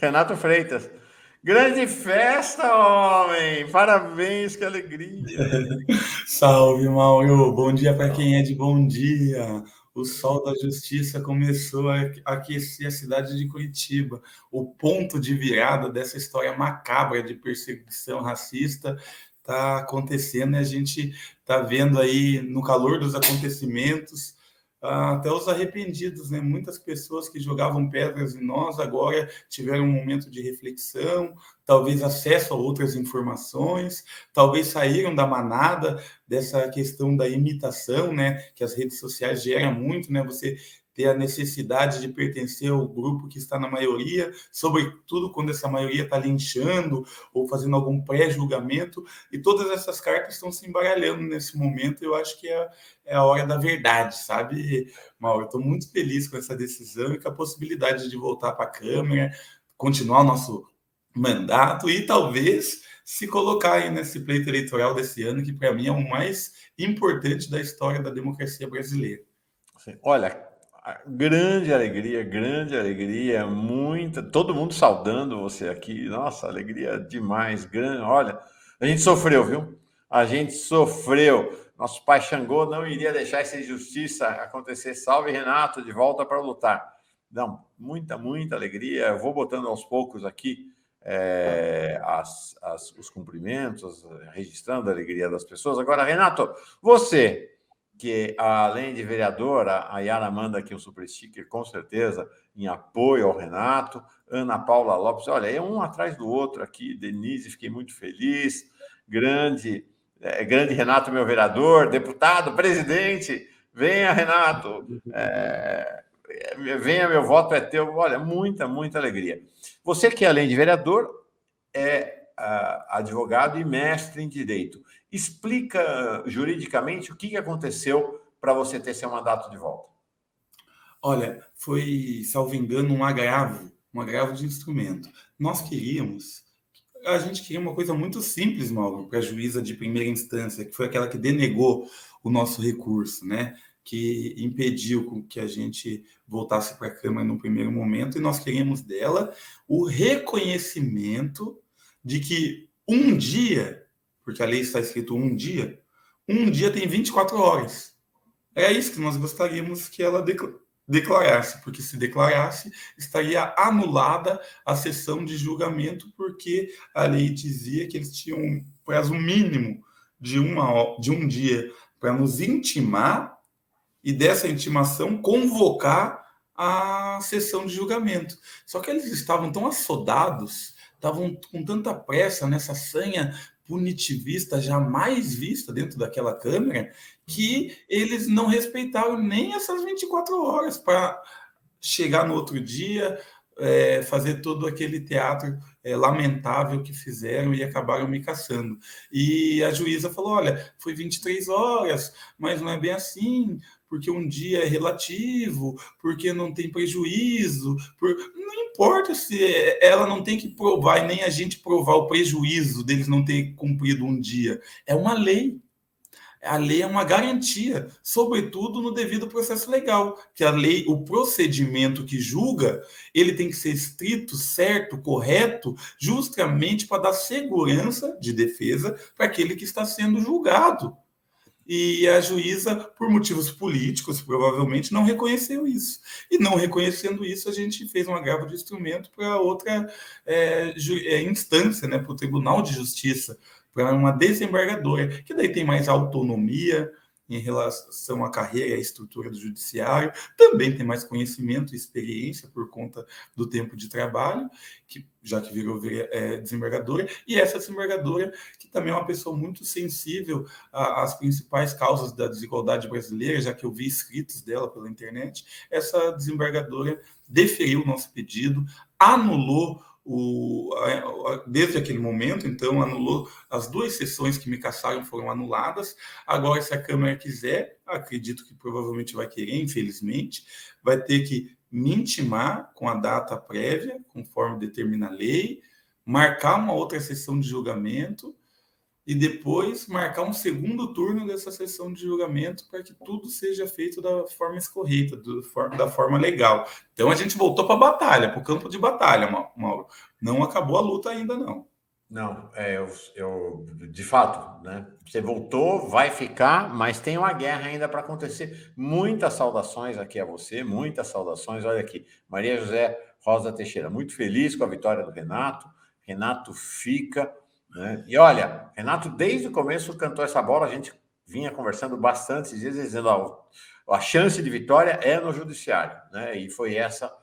Renato Freitas. Grande festa, homem! Parabéns, que alegria! Salve, Mauro. Bom dia para quem é de bom dia. O sol da justiça começou a aquecer a cidade de Curitiba. O ponto de virada dessa história macabra de perseguição racista está acontecendo e a gente está vendo aí no calor dos acontecimentos até os arrependidos, né? Muitas pessoas que jogavam pedras em nós agora tiveram um momento de reflexão, talvez acesso a outras informações, talvez saíram da manada dessa questão da imitação, né, que as redes sociais geram muito, né, você ter a necessidade de pertencer ao grupo que está na maioria, sobretudo quando essa maioria está linchando ou fazendo algum pré-julgamento, e todas essas cartas estão se embaralhando nesse momento. Eu acho que é a hora da verdade, sabe, Mauro? Eu estou muito feliz com essa decisão e com a possibilidade de voltar para a Câmara, continuar o nosso mandato e talvez se colocar aí nesse pleito eleitoral desse ano, que para mim é o mais importante da história da democracia brasileira. Olha, grande alegria, muita. Todo mundo saudando você aqui. Nossa, alegria demais, grande. Olha, a gente sofreu, viu? A gente sofreu. Nosso pai Xangô não iria deixar essa injustiça acontecer. Salve, Renato, de volta para lutar. Não, muita alegria. Eu vou botando aos poucos aqui os cumprimentos, registrando a alegria das pessoas. Agora, Renato, você que além de vereadora, a Yara manda aqui um super sticker, com certeza, em apoio ao Renato. Ana Paula Lopes, olha, é um atrás do outro aqui. Denise, fiquei muito feliz. Grande Renato, meu vereador, deputado, presidente. Venha, Renato. Venha, meu voto é teu. Olha, muita alegria. Você que, além de vereador, é advogado e mestre em direito. Explica juridicamente o que aconteceu para você ter seu mandato de volta. Olha, foi, salvo engano, um agravo de instrumento. A gente queria uma coisa muito simples, Mauro, para a juíza de primeira instância, que foi aquela que denegou o nosso recurso, né? Que impediu que a gente voltasse para a Câmara no primeiro momento, e nós queríamos dela o reconhecimento de que um dia, porque a lei está escrito um dia tem 24 horas. É isso que nós gostaríamos que ela declarasse, porque se declarasse, estaria anulada a sessão de julgamento, porque a lei dizia que eles tinham um prazo mínimo de um dia para nos intimar e dessa intimação convocar a sessão de julgamento. Só que eles estavam tão assodados, estavam com tanta pressa nessa sanha punitivista jamais vista dentro daquela Câmara, que eles não respeitaram nem essas 24 horas para chegar no outro dia, fazer todo aquele teatro lamentável que fizeram e acabaram me caçando. E a juíza falou: olha, foi 23 horas, mas não é bem assim, porque um dia é relativo, porque não tem prejuízo. Não importa se ela não tem que provar, e nem a gente provar o prejuízo deles não terem cumprido um dia. É uma lei. A lei é uma garantia, sobretudo no devido processo legal, que a lei, o procedimento que julga, ele tem que ser estrito, certo, correto, justamente para dar segurança de defesa para aquele que está sendo julgado. E a juíza, por motivos políticos, provavelmente, não reconheceu isso. E não reconhecendo isso, a gente fez um agravo de instrumento para outra instância, né, para o Tribunal de Justiça, para uma desembargadora, que daí tem mais autonomia em relação à carreira e à estrutura do judiciário, também tem mais conhecimento e experiência por conta do tempo de trabalho, já que virou desembargadora, e essa desembargadora, que também é uma pessoa muito sensível às principais causas da desigualdade brasileira, já que eu vi escritos dela pela internet, essa desembargadora deferiu o nosso pedido, anulou desde aquele momento, então, anulou as duas sessões que me caçaram, foram anuladas. Agora, se a Câmara quiser, acredito que provavelmente vai querer, infelizmente, vai ter que me intimar com a data prévia, conforme determina a lei, marcar uma outra sessão de julgamento e depois marcar um segundo turno dessa sessão de julgamento para que tudo seja feito da forma escorreta, da forma legal. Então a gente voltou para a batalha, para o campo de batalha, Mauro. Não acabou a luta ainda, não. Não, eu de fato, né? Você voltou, vai ficar, mas tem uma guerra ainda para acontecer. Muitas saudações aqui a você, muitas saudações. Olha aqui, Maria José Rosa Teixeira, muito feliz com a vitória do Renato. Renato fica, né? E olha, Renato desde o começo cantou essa bola, a gente vinha conversando bastante esses dias, dizendo a chance de vitória é no judiciário, né? E foi essa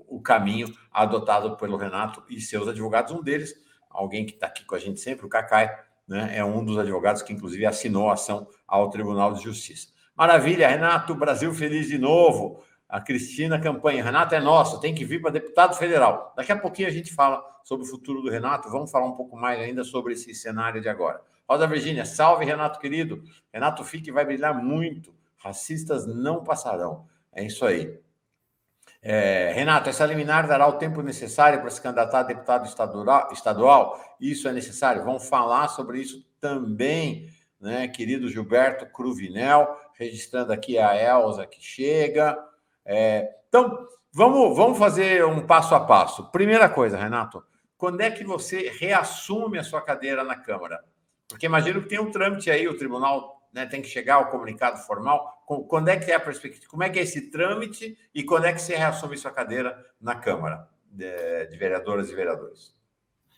o caminho adotado pelo Renato e seus advogados. Um deles, alguém que está aqui com a gente sempre, o Cacai, né, é um dos advogados que, inclusive, assinou a ação ao Tribunal de Justiça. Maravilha, Renato, Brasil feliz de novo. A Cristina Campanha, Renato é nosso, tem que vir para deputado federal. Daqui a pouquinho a gente fala sobre o futuro do Renato, vamos falar um pouco mais ainda sobre esse cenário de agora. Rosa Virgínia, salve, Renato querido. Renato fica e vai brilhar muito. Racistas não passarão. É isso aí. Renato, essa liminar dará o tempo necessário para se candidatar a deputado estadual? Isso é necessário? Vamos falar sobre isso também, né, querido Gilberto Cruvinel, registrando aqui a Elza que chega. Então, vamos fazer um passo a passo. Primeira coisa, Renato, quando é que você reassume a sua cadeira na Câmara? Porque imagino que tem um trâmite aí, o tribunal, né, tem que chegar ao comunicado formal. Quando é que é a perspectiva? Como é que é esse trâmite e quando é que você reassume sua cadeira na Câmara de Vereadoras e Vereadores?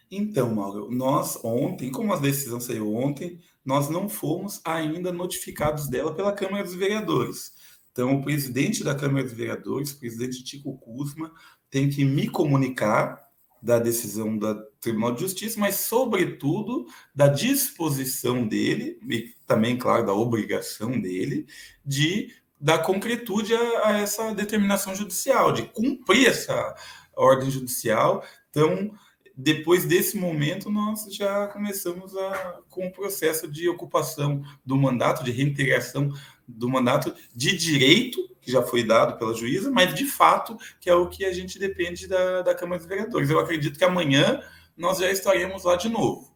Então, Mauro, nós ontem, como a decisão saiu ontem, nós não fomos ainda notificados dela pela Câmara dos Vereadores. Então, o presidente da Câmara dos Vereadores, o presidente Tico Kuzma, tem que me comunicar da decisão do Tribunal de Justiça, mas, sobretudo, da disposição dele, e também, claro, da obrigação dele, de dar concretude a essa determinação judicial, de cumprir essa ordem judicial. Então, depois desse momento, nós já começamos com o processo de ocupação do mandato, de reintegração do mandato de direito, que já foi dado pela juíza, mas de fato, que é o que a gente depende da Câmara dos Vereadores. Eu acredito que amanhã nós já estaremos lá de novo.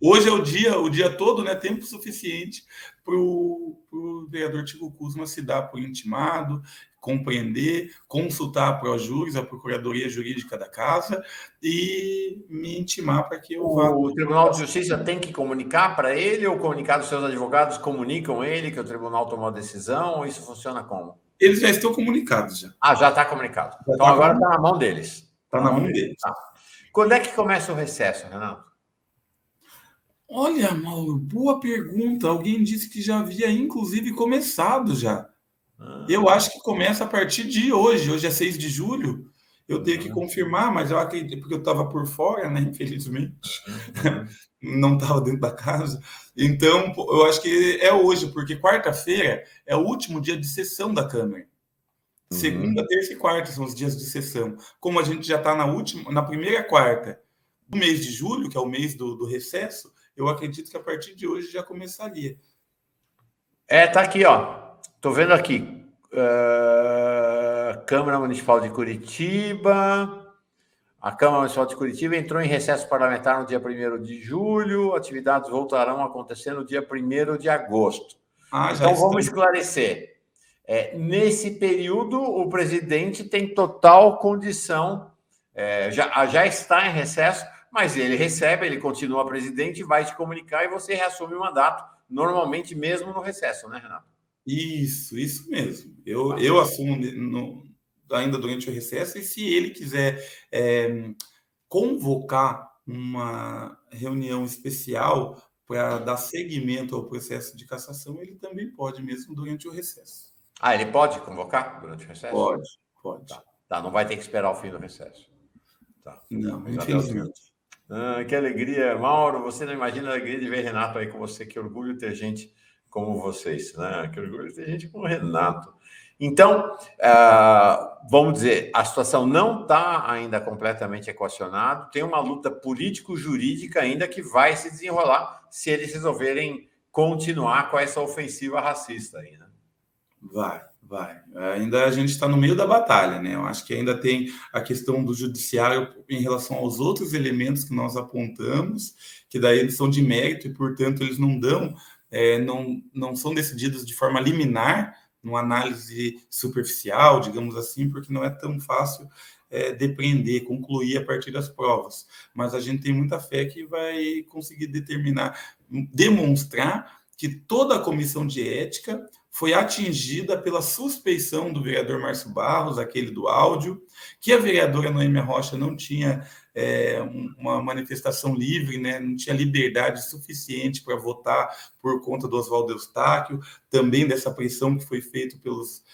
Hoje é o dia todo, né, tempo suficiente para o vereador Tico Kuzma se dar por intimado, compreender, consultar a Projuris, a Procuradoria Jurídica da Casa, e me intimar para que eu vá. O Tribunal de Justiça tem que comunicar para ele ou comunicar dos seus advogados comunicam ele que o tribunal tomou a decisão ou isso funciona como? Eles já estão comunicados já. Já está comunicado. Já então agora está na mão deles. Está na mão deles. Tá. Quando é que começa o recesso, Renato? Olha, Mauro, boa pergunta. Alguém disse que já havia, inclusive, começado já. Eu acho que começa a partir de hoje. Hoje é 6 de julho. Eu tenho que confirmar, mas eu acredito, porque eu estava por fora, né? Infelizmente. Não estava dentro da casa. Então, eu acho que é hoje, porque quarta-feira é o último dia de sessão da Câmara. Segunda, terça e quarta são os dias de sessão. Como a gente já está na primeira quarta do mês de julho, que é o mês do recesso, eu acredito que a partir de hoje já começaria. Tá aqui, ó. Tô vendo aqui. Câmara Municipal de Curitiba. A Câmara Municipal de Curitiba entrou em recesso parlamentar no dia 1º de julho. Atividades voltarão a acontecer no dia 1º de agosto. Então, vamos esclarecer. Nesse período, o presidente tem total condição, já está em recesso, mas ele recebe, ele continua presidente, vai te comunicar e você reassume o mandato, normalmente mesmo no recesso, né, Renato? Isso mesmo. Eu assumo ainda durante o recesso, e se ele quiser convocar uma reunião especial para dar seguimento ao processo de cassação, ele também pode, mesmo durante o recesso. Ele pode convocar durante o recesso? Pode. Tá, não vai ter que esperar o fim do recesso. Tá. Não, infelizmente. Que alegria, Mauro, você não imagina a alegria de ver Renato aí com você, que orgulho ter gente como vocês, né? Que orgulho ter gente como o Renato. Então, vamos dizer, a situação não está ainda completamente equacionada, tem uma luta político-jurídica ainda que vai se desenrolar se eles resolverem continuar com essa ofensiva racista aí, né? Vai. Ainda a gente está no meio da batalha, né? Eu acho que ainda tem a questão do judiciário em relação aos outros elementos que nós apontamos, que daí eles são de mérito e, portanto, eles não dão, não são decididos de forma liminar, numa análise superficial, digamos assim, porque não é tão fácil depreender, concluir a partir das provas. Mas a gente tem muita fé que vai conseguir determinar, demonstrar que toda a comissão de ética foi atingida pela suspeição do vereador Márcio Barros, aquele do áudio, que a vereadora Noêmia Rocha não tinha uma manifestação livre, né? Não tinha liberdade suficiente para votar por conta do Oswaldo Eustáquio, também dessa pressão que foi feita pelos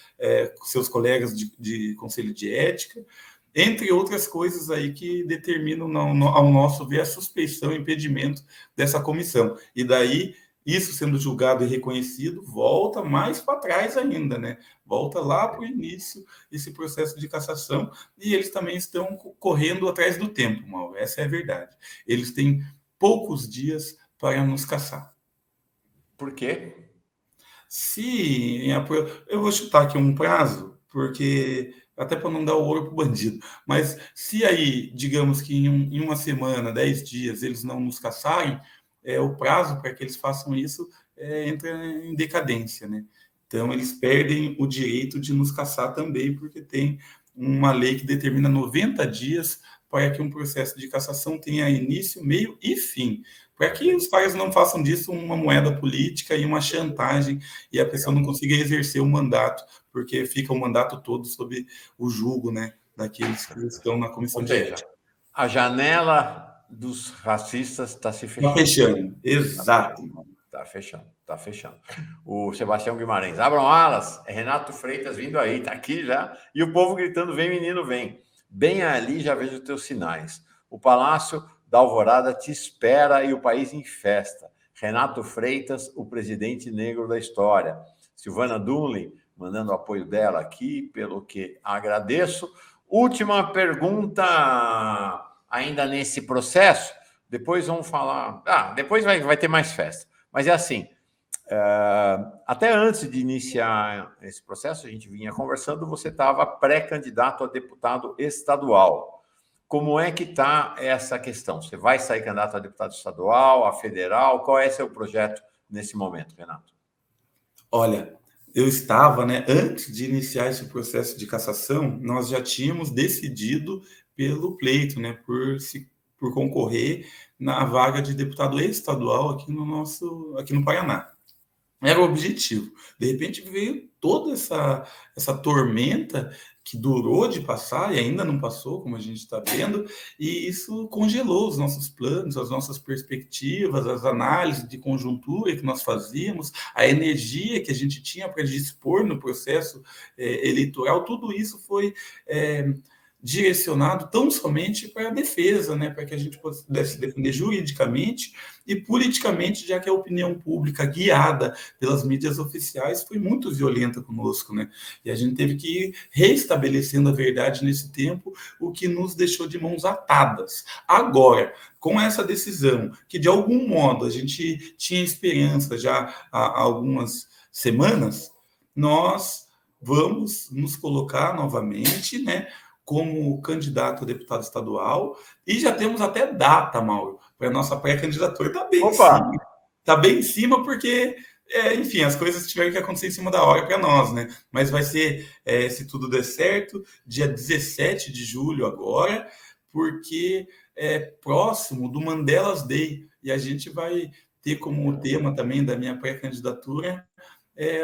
seus colegas de conselho de ética, entre outras coisas aí que determinam, ao nosso ver, a suspeição e impedimento dessa comissão. E daí isso sendo julgado e reconhecido, volta mais para trás ainda, né? Volta lá para o início esse processo de cassação, e eles também estão correndo atrás do tempo, Mauro. Essa é a verdade. Eles têm poucos dias para nos cassar. Por quê? Se eu vou chutar aqui um prazo, porque até para não dar o ouro para o bandido, mas se aí, digamos que em uma semana, 10 dias, eles não nos caçarem, o prazo para que eles façam isso entra em decadência, né? Então, eles perdem o direito de nos caçar também, porque tem uma lei que determina 90 dias para que um processo de cassação tenha início, meio e fim, para que os caras não façam disso uma moeda política e uma chantagem, e a pessoa não consiga exercer o mandato, porque fica o mandato todo sob o julgo, né, daqueles que estão na comissão de ética. A janela dos racistas está se fechando. Está fechando, exato. Está fechando. O Sebastião Guimarães, abram alas, é Renato Freitas vindo aí, está aqui já, e o povo gritando, vem menino, vem. Bem ali já vejo os teus sinais. O Palácio da Alvorada te espera e o país em festa. Renato Freitas, o presidente negro da história. Silvana Dunley, mandando o apoio dela aqui, pelo que agradeço. Última pergunta, ainda nesse processo, depois vamos falar... depois vai ter mais festa. Mas é assim, até antes de iniciar esse processo, a gente vinha conversando, você estava pré-candidato a deputado estadual. Como é que está essa questão? Você vai sair candidato a deputado estadual, a federal? Qual é seu projeto nesse momento, Renato? Olha, eu estava, né, antes de iniciar esse processo de cassação, nós já tínhamos decidido pelo pleito, né, por concorrer na vaga de deputado estadual aqui no Paraná. Era o objetivo. De repente veio toda essa tormenta que durou de passar e ainda não passou, como a gente está vendo, e isso congelou os nossos planos, as nossas perspectivas, as análises de conjuntura que nós fazíamos, a energia que a gente tinha para dispor no processo eleitoral, tudo isso foi direcionado tão somente para a defesa, né, para que a gente pudesse defender juridicamente e politicamente, já que a opinião pública guiada pelas mídias oficiais foi muito violenta conosco, né? E a gente teve que ir reestabelecendo a verdade nesse tempo, o que nos deixou de mãos atadas. Agora, com essa decisão, que de algum modo a gente tinha esperança já há algumas semanas, nós vamos nos colocar novamente, né, como candidato a deputado estadual, e já temos até data, Mauro, para a nossa pré-candidatura. Está bem em cima. Está bem em cima porque, enfim, as coisas tiveram que acontecer em cima da hora para nós, né? Mas vai ser, se tudo der certo, dia 17 de julho agora, porque é próximo do Mandela's Day, e a gente vai ter como tema também da minha pré-candidatura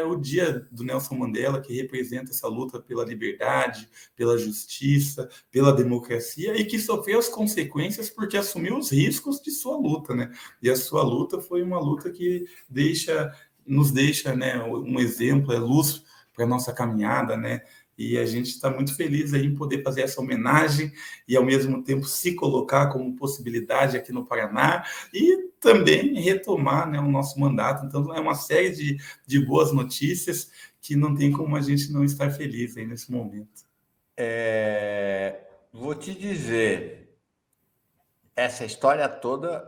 o dia do Nelson Mandela, que representa essa luta pela liberdade, pela justiça, pela democracia, e que sofreu as consequências porque assumiu os riscos de sua luta, né? E a sua luta foi uma luta que nos deixa, né, um exemplo, luz para a nossa caminhada, né? E a gente está muito feliz aí em poder fazer essa homenagem e, ao mesmo tempo, se colocar como possibilidade aqui no Paraná e também retomar, né, o nosso mandato. Então, é uma série de boas notícias que não tem como a gente não estar feliz aí nesse momento. Vou te dizer, essa história toda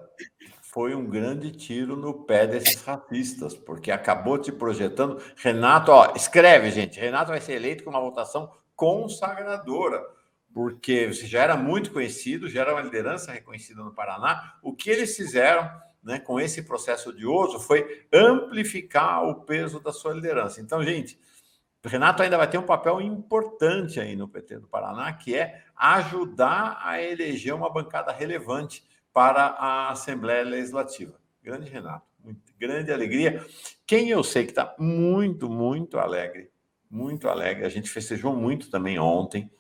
foi um grande tiro no pé desses racistas, porque acabou te projetando. Renato, ó, escreve, gente. Renato vai ser eleito com uma votação consagradora, porque você já era muito conhecido, já era uma liderança reconhecida no Paraná. O que eles fizeram, né, com esse processo odioso foi amplificar o peso da sua liderança. Então, gente, o Renato ainda vai ter um papel importante aí no PT do Paraná, que é ajudar a eleger uma bancada relevante para a Assembleia Legislativa. Grande Renato, grande alegria. Quem eu sei que está muito, muito alegre, a gente festejou muito também ontem,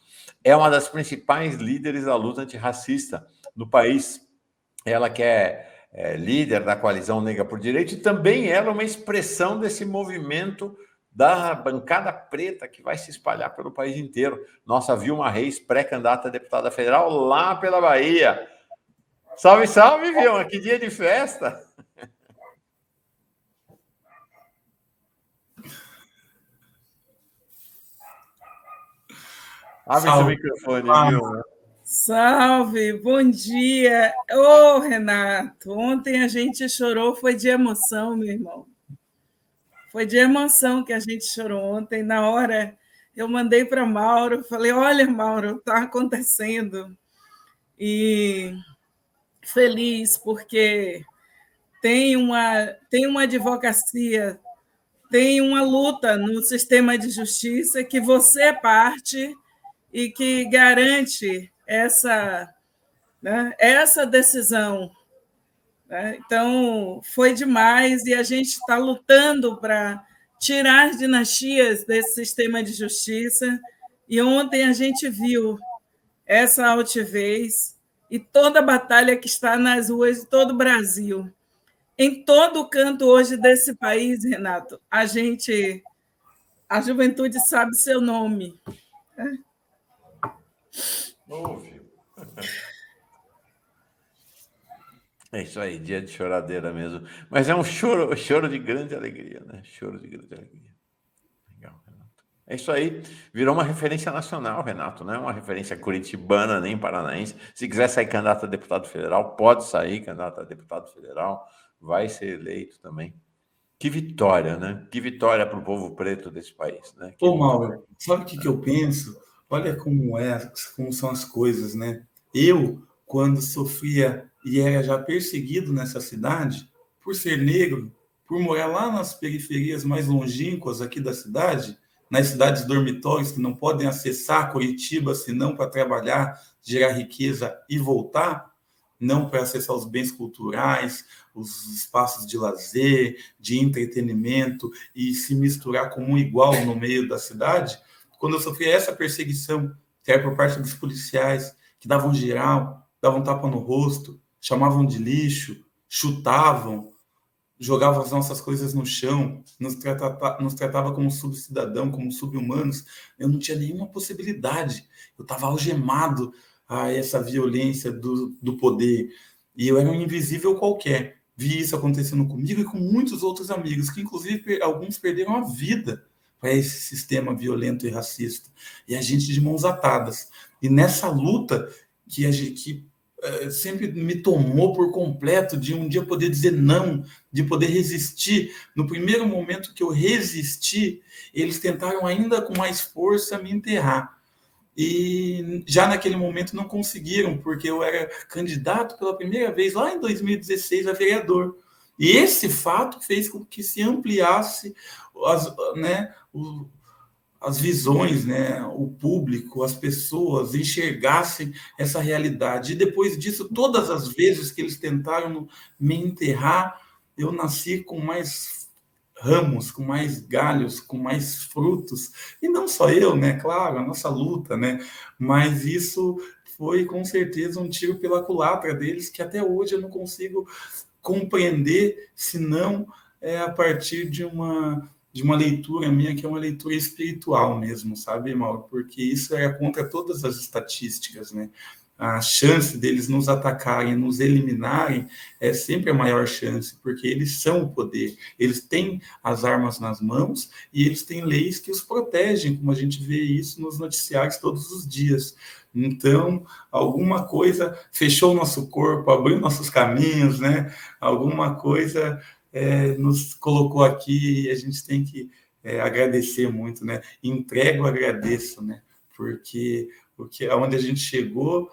é uma das principais líderes da luta antirracista no país. Ela que é líder da Coalizão Negra por Direito, e também ela é uma expressão desse movimento da bancada preta que vai se espalhar pelo país inteiro. Nossa Vilma Reis, pré-candidata a deputada federal lá pela Bahia. Salve, salve, Vilma! Que dia de festa! Abre seu microfone, Vilma. Salve, bom dia. Ô, Renato, ontem a gente chorou, foi de emoção, meu irmão. Foi de emoção que a gente chorou ontem. Na hora, eu mandei para Mauro, falei, olha, Mauro, está acontecendo. E feliz, porque tem uma advocacia, tem uma luta no sistema de justiça que você é parte e que garante essa decisão. Então, foi demais e a gente está lutando para tirar as dinastias desse sistema de justiça. E ontem a gente viu essa altivez e toda a batalha que está nas ruas de todo o Brasil. Em todo canto hoje desse país, Renato, a juventude sabe seu nome. Ouve. É isso aí, dia de choradeira mesmo. Mas é um choro de grande alegria, né? Choro de grande alegria. Legal, Renato. É isso aí. Virou uma referência nacional, Renato, não é uma referência curitibana nem paranaense. Se quiser sair candidato a deputado federal, pode sair candidato a deputado federal, vai ser eleito também. Que vitória, né? Que vitória para o povo preto desse país, né? Ô, Mauro, sabe o que eu penso? Olha como são as coisas, né? Eu, quando sofria e era já perseguido nessa cidade, por ser negro, por morar lá nas periferias mais longínquas aqui da cidade, nas cidades dormitórios que não podem acessar Curitiba senão para trabalhar, gerar riqueza e voltar, não para acessar os bens culturais, os espaços de lazer, de entretenimento e se misturar como um igual no meio da cidade. Quando eu sofri essa perseguição, que era por parte dos policiais, que davam geral, davam tapa no rosto, chamavam de lixo, chutavam, jogavam as nossas coisas no chão, nos tratava como subcidadão, como sub-humanos, eu não tinha nenhuma possibilidade. Eu estava algemado a essa violência do poder. E eu era um invisível qualquer. Vi isso acontecendo comigo e com muitos outros amigos, que inclusive alguns perderam a vida para esse sistema violento e racista. E a gente de mãos atadas. E nessa luta que sempre me tomou por completo, de um dia poder dizer não, de poder resistir. No primeiro momento que eu resisti, eles tentaram ainda com mais força me enterrar. E já naquele momento não conseguiram, porque eu era candidato pela primeira vez lá em 2016 a vereador. E esse fato fez com que se ampliasse as visões, né? O público, as pessoas enxergassem essa realidade. E depois disso, todas as vezes que eles tentaram me enterrar, eu nasci com mais ramos, com mais galhos, com mais frutos. E não só eu, né? Claro, a nossa luta, né? Mas isso foi, com certeza, um tiro pela culatra deles, que até hoje eu não consigo compreender, senão a partir de uma leitura minha, que é uma leitura espiritual mesmo, sabe, Mauro? Porque isso é contra todas as estatísticas, né? A chance deles nos atacarem, nos eliminarem, é sempre a maior chance, porque eles são o poder, eles têm as armas nas mãos e eles têm leis que os protegem, como a gente vê isso nos noticiários todos os dias. Então, alguma coisa fechou o nosso corpo, abriu nossos caminhos, né? Alguma coisa nos colocou aqui e a gente tem que agradecer muito, né? Entrego, agradeço, né? Porque aonde a gente chegou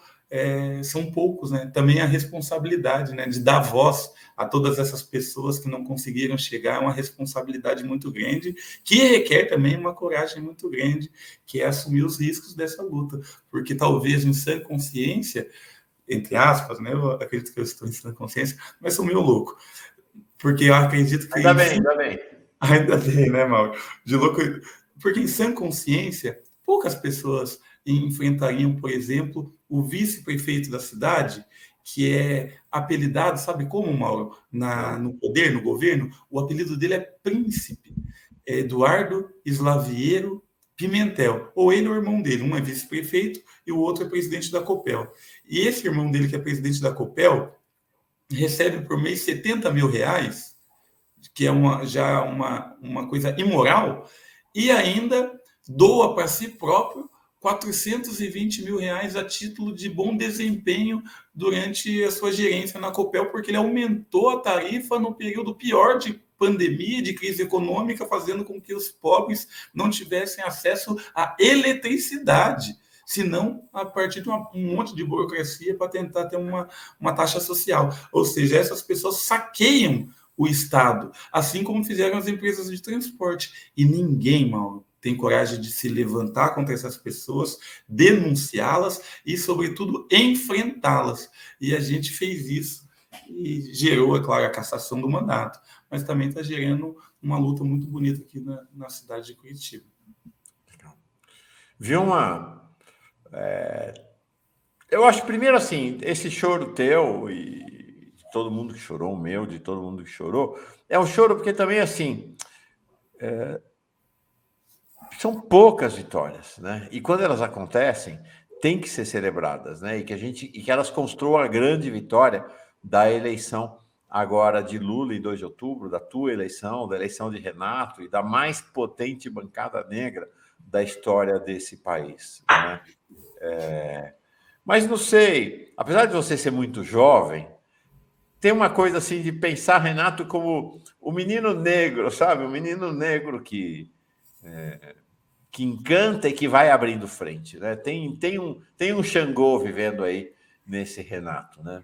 são poucos, né? Também a responsabilidade, né? De dar voz a todas essas pessoas que não conseguiram chegar é uma responsabilidade muito grande, que requer também uma coragem muito grande, que é assumir os riscos dessa luta, porque talvez em sã consciência, entre aspas, né? Eu acredito que eu estou em sã consciência, mas sou meio louco, porque eu acredito que... Ainda bem. Ainda bem, né, Mauro? De louco, porque em sã consciência, poucas pessoas enfrentariam, por exemplo, o vice-prefeito da cidade, que é apelidado, sabe como, Mauro? No poder, no governo, o apelido dele é Príncipe. Eduardo Slaviero Pimentel. Ou ele ou o irmão dele. Um é vice-prefeito e o outro é presidente da Copel. E esse irmão dele, que é presidente da Copel, recebe por mês R$70 mil, que é já uma coisa imoral, e ainda doa para si próprio R$420 mil a título de bom desempenho durante a sua gerência na Copel, porque ele aumentou a tarifa no período pior de pandemia, de crise econômica, fazendo com que os pobres não tivessem acesso à eletricidade, senão a partir de um monte de burocracia para tentar ter uma taxa social. Ou seja, essas pessoas saqueiam o Estado, assim como fizeram as empresas de transporte. E ninguém, Mauro, tem coragem de se levantar contra essas pessoas, denunciá-las e, sobretudo, enfrentá-las. E a gente fez isso e gerou, é claro, a cassação do mandato, mas também está gerando uma luta muito bonita aqui na cidade de Curitiba. Vilma, eu acho, primeiro assim, esse choro teu e de todo mundo que chorou, o meu, de todo mundo que chorou, é um choro porque também, assim, são poucas vitórias, né? E quando elas acontecem, tem que ser celebradas, né? E que elas construam a grande vitória da eleição agora de Lula em 2 de outubro, da tua eleição, da eleição de Renato e da mais potente bancada negra da história desse país, né? Mas não sei, apesar de você ser muito jovem, tem uma coisa assim de pensar Renato como o menino negro, sabe? O menino negro que encanta e que vai abrindo frente, né? Tem um Xangô vivendo aí nesse Renato, né?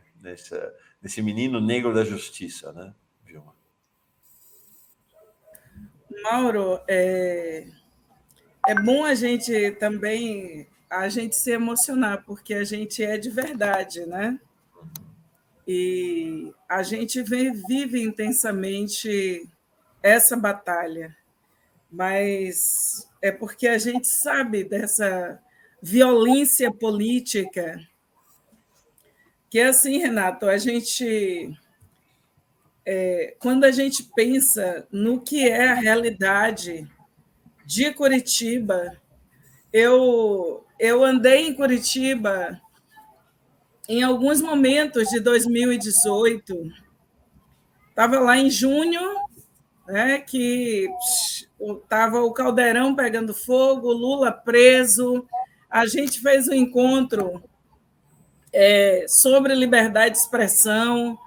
Nesse menino negro da justiça, né, Vilma? Mauro, é bom a gente também se emocionar, porque a gente é de verdade, né? E a gente vive intensamente essa batalha, mas é porque a gente sabe dessa violência política que é assim, Renato, quando a gente pensa no que é a realidade de Curitiba, eu andei em Curitiba em alguns momentos de 2018, estava lá em junho, né, que estava o Caldeirão pegando fogo, Lula preso, a gente fez um encontro sobre liberdade de expressão,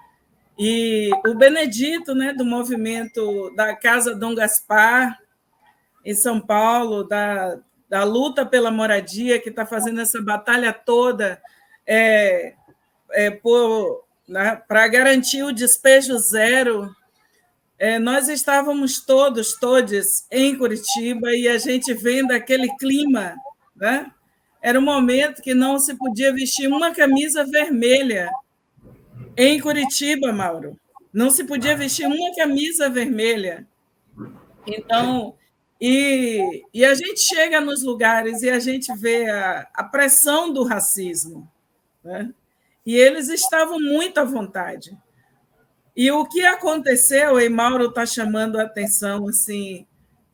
e o Benedito, né, do movimento da Casa Dom Gaspar, em São Paulo, da luta pela moradia, que está fazendo essa batalha toda para garantir o despejo zero. Nós estávamos todos em Curitiba e a gente vendo aquele clima, né? Era um momento que não se podia vestir uma camisa vermelha em Curitiba, Mauro. Não se podia vestir uma camisa vermelha. Então, e a gente chega nos lugares e a gente vê a pressão do racismo, né? E eles estavam muito à vontade. E o que aconteceu, e Mauro está chamando a atenção assim,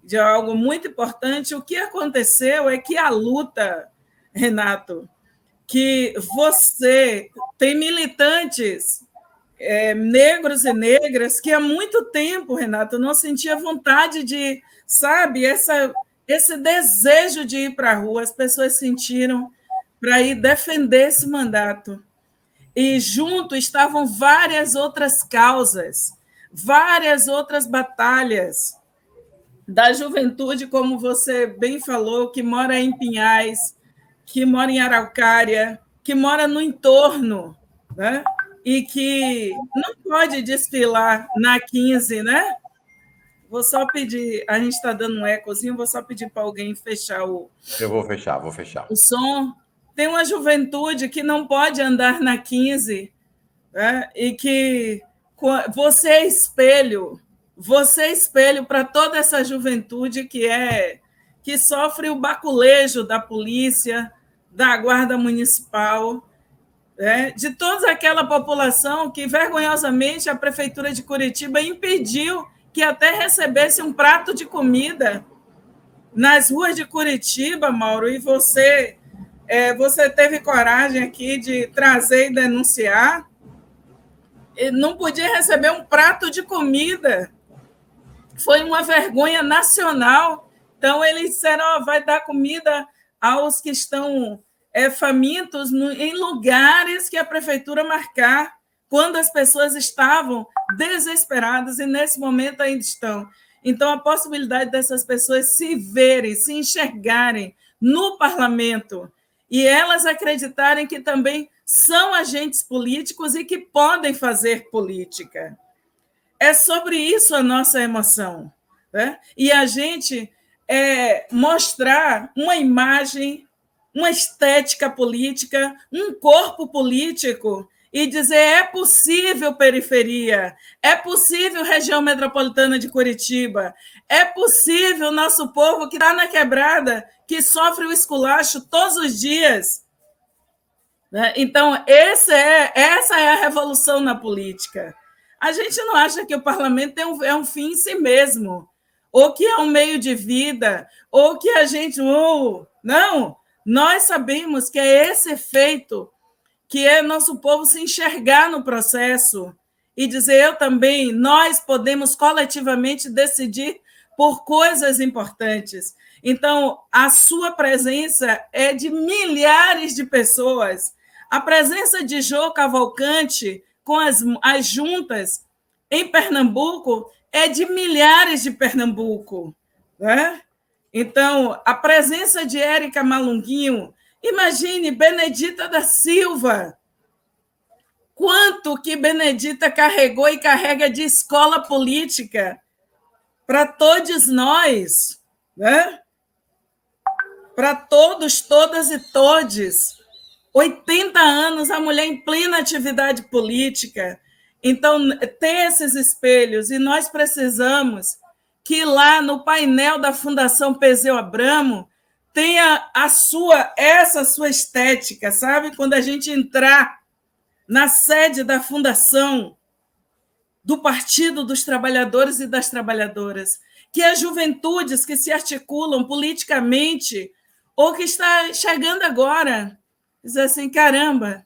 de algo muito importante, o que aconteceu é que a luta, Renato, que você tem militantes negros e negras que há muito tempo, Renato, não sentia vontade de, sabe, esse desejo de ir para a rua, as pessoas sentiram, para ir defender esse mandato. E junto estavam várias outras causas, várias outras batalhas da juventude, como você bem falou, que mora em Pinhais, que mora em Araucária, que mora no entorno, né? E que não pode desfilar na 15, né? Vou só pedir, a gente está dando um ecozinho, vou só pedir para alguém fechar o... Eu vou fechar. O som. Tem uma juventude que não pode andar na 15, né? E que você é espelho para toda essa juventude que sofre o baculejo da polícia, da Guarda Municipal, né? De toda aquela população que, vergonhosamente, a Prefeitura de Curitiba impediu que até recebesse um prato de comida nas ruas de Curitiba, Mauro, e você teve coragem aqui de trazer e denunciar, e não podia receber um prato de comida. Foi uma vergonha nacional. Então, eles disseram, vai dar comida aos que estão famintos em lugares que a prefeitura marcar, quando as pessoas estavam desesperadas, e nesse momento ainda estão. Então, a possibilidade dessas pessoas se verem, se enxergarem no parlamento, e elas acreditarem que também são agentes políticos e que podem fazer política. É sobre isso a nossa emoção, né? E a gente mostrar uma imagem, uma estética política, um corpo político, e dizer, é possível periferia, é possível região metropolitana de Curitiba, é possível nosso povo que está na quebrada, que sofre o esculacho todos os dias. Então, essa é a revolução na política. A gente não acha que o parlamento é um fim em si mesmo, ou que é um meio de vida, ou que a gente... Não, nós sabemos que é esse efeito que é nosso povo se enxergar no processo e dizer, eu também, nós podemos coletivamente decidir por coisas importantes. Então, a sua presença é de milhares de pessoas. A presença de Jô Cavalcante com as juntas em Pernambuco é de milhares de Pernambuco, né? Então, a presença de Érica Malunguinho, imagine, Benedita da Silva, quanto que Benedita carregou e carrega de escola política para todos nós, né? Para todos, todas e todes. 80 anos, a mulher em plena atividade política. Então, tem esses espelhos, e nós precisamos que lá no painel da Fundação Perseu Abramo tenha essa sua estética, sabe? Quando a gente entrar na sede da Fundação do Partido dos Trabalhadores e das Trabalhadoras, que as juventudes que se articulam politicamente ou que está chegando agora, diz assim, caramba,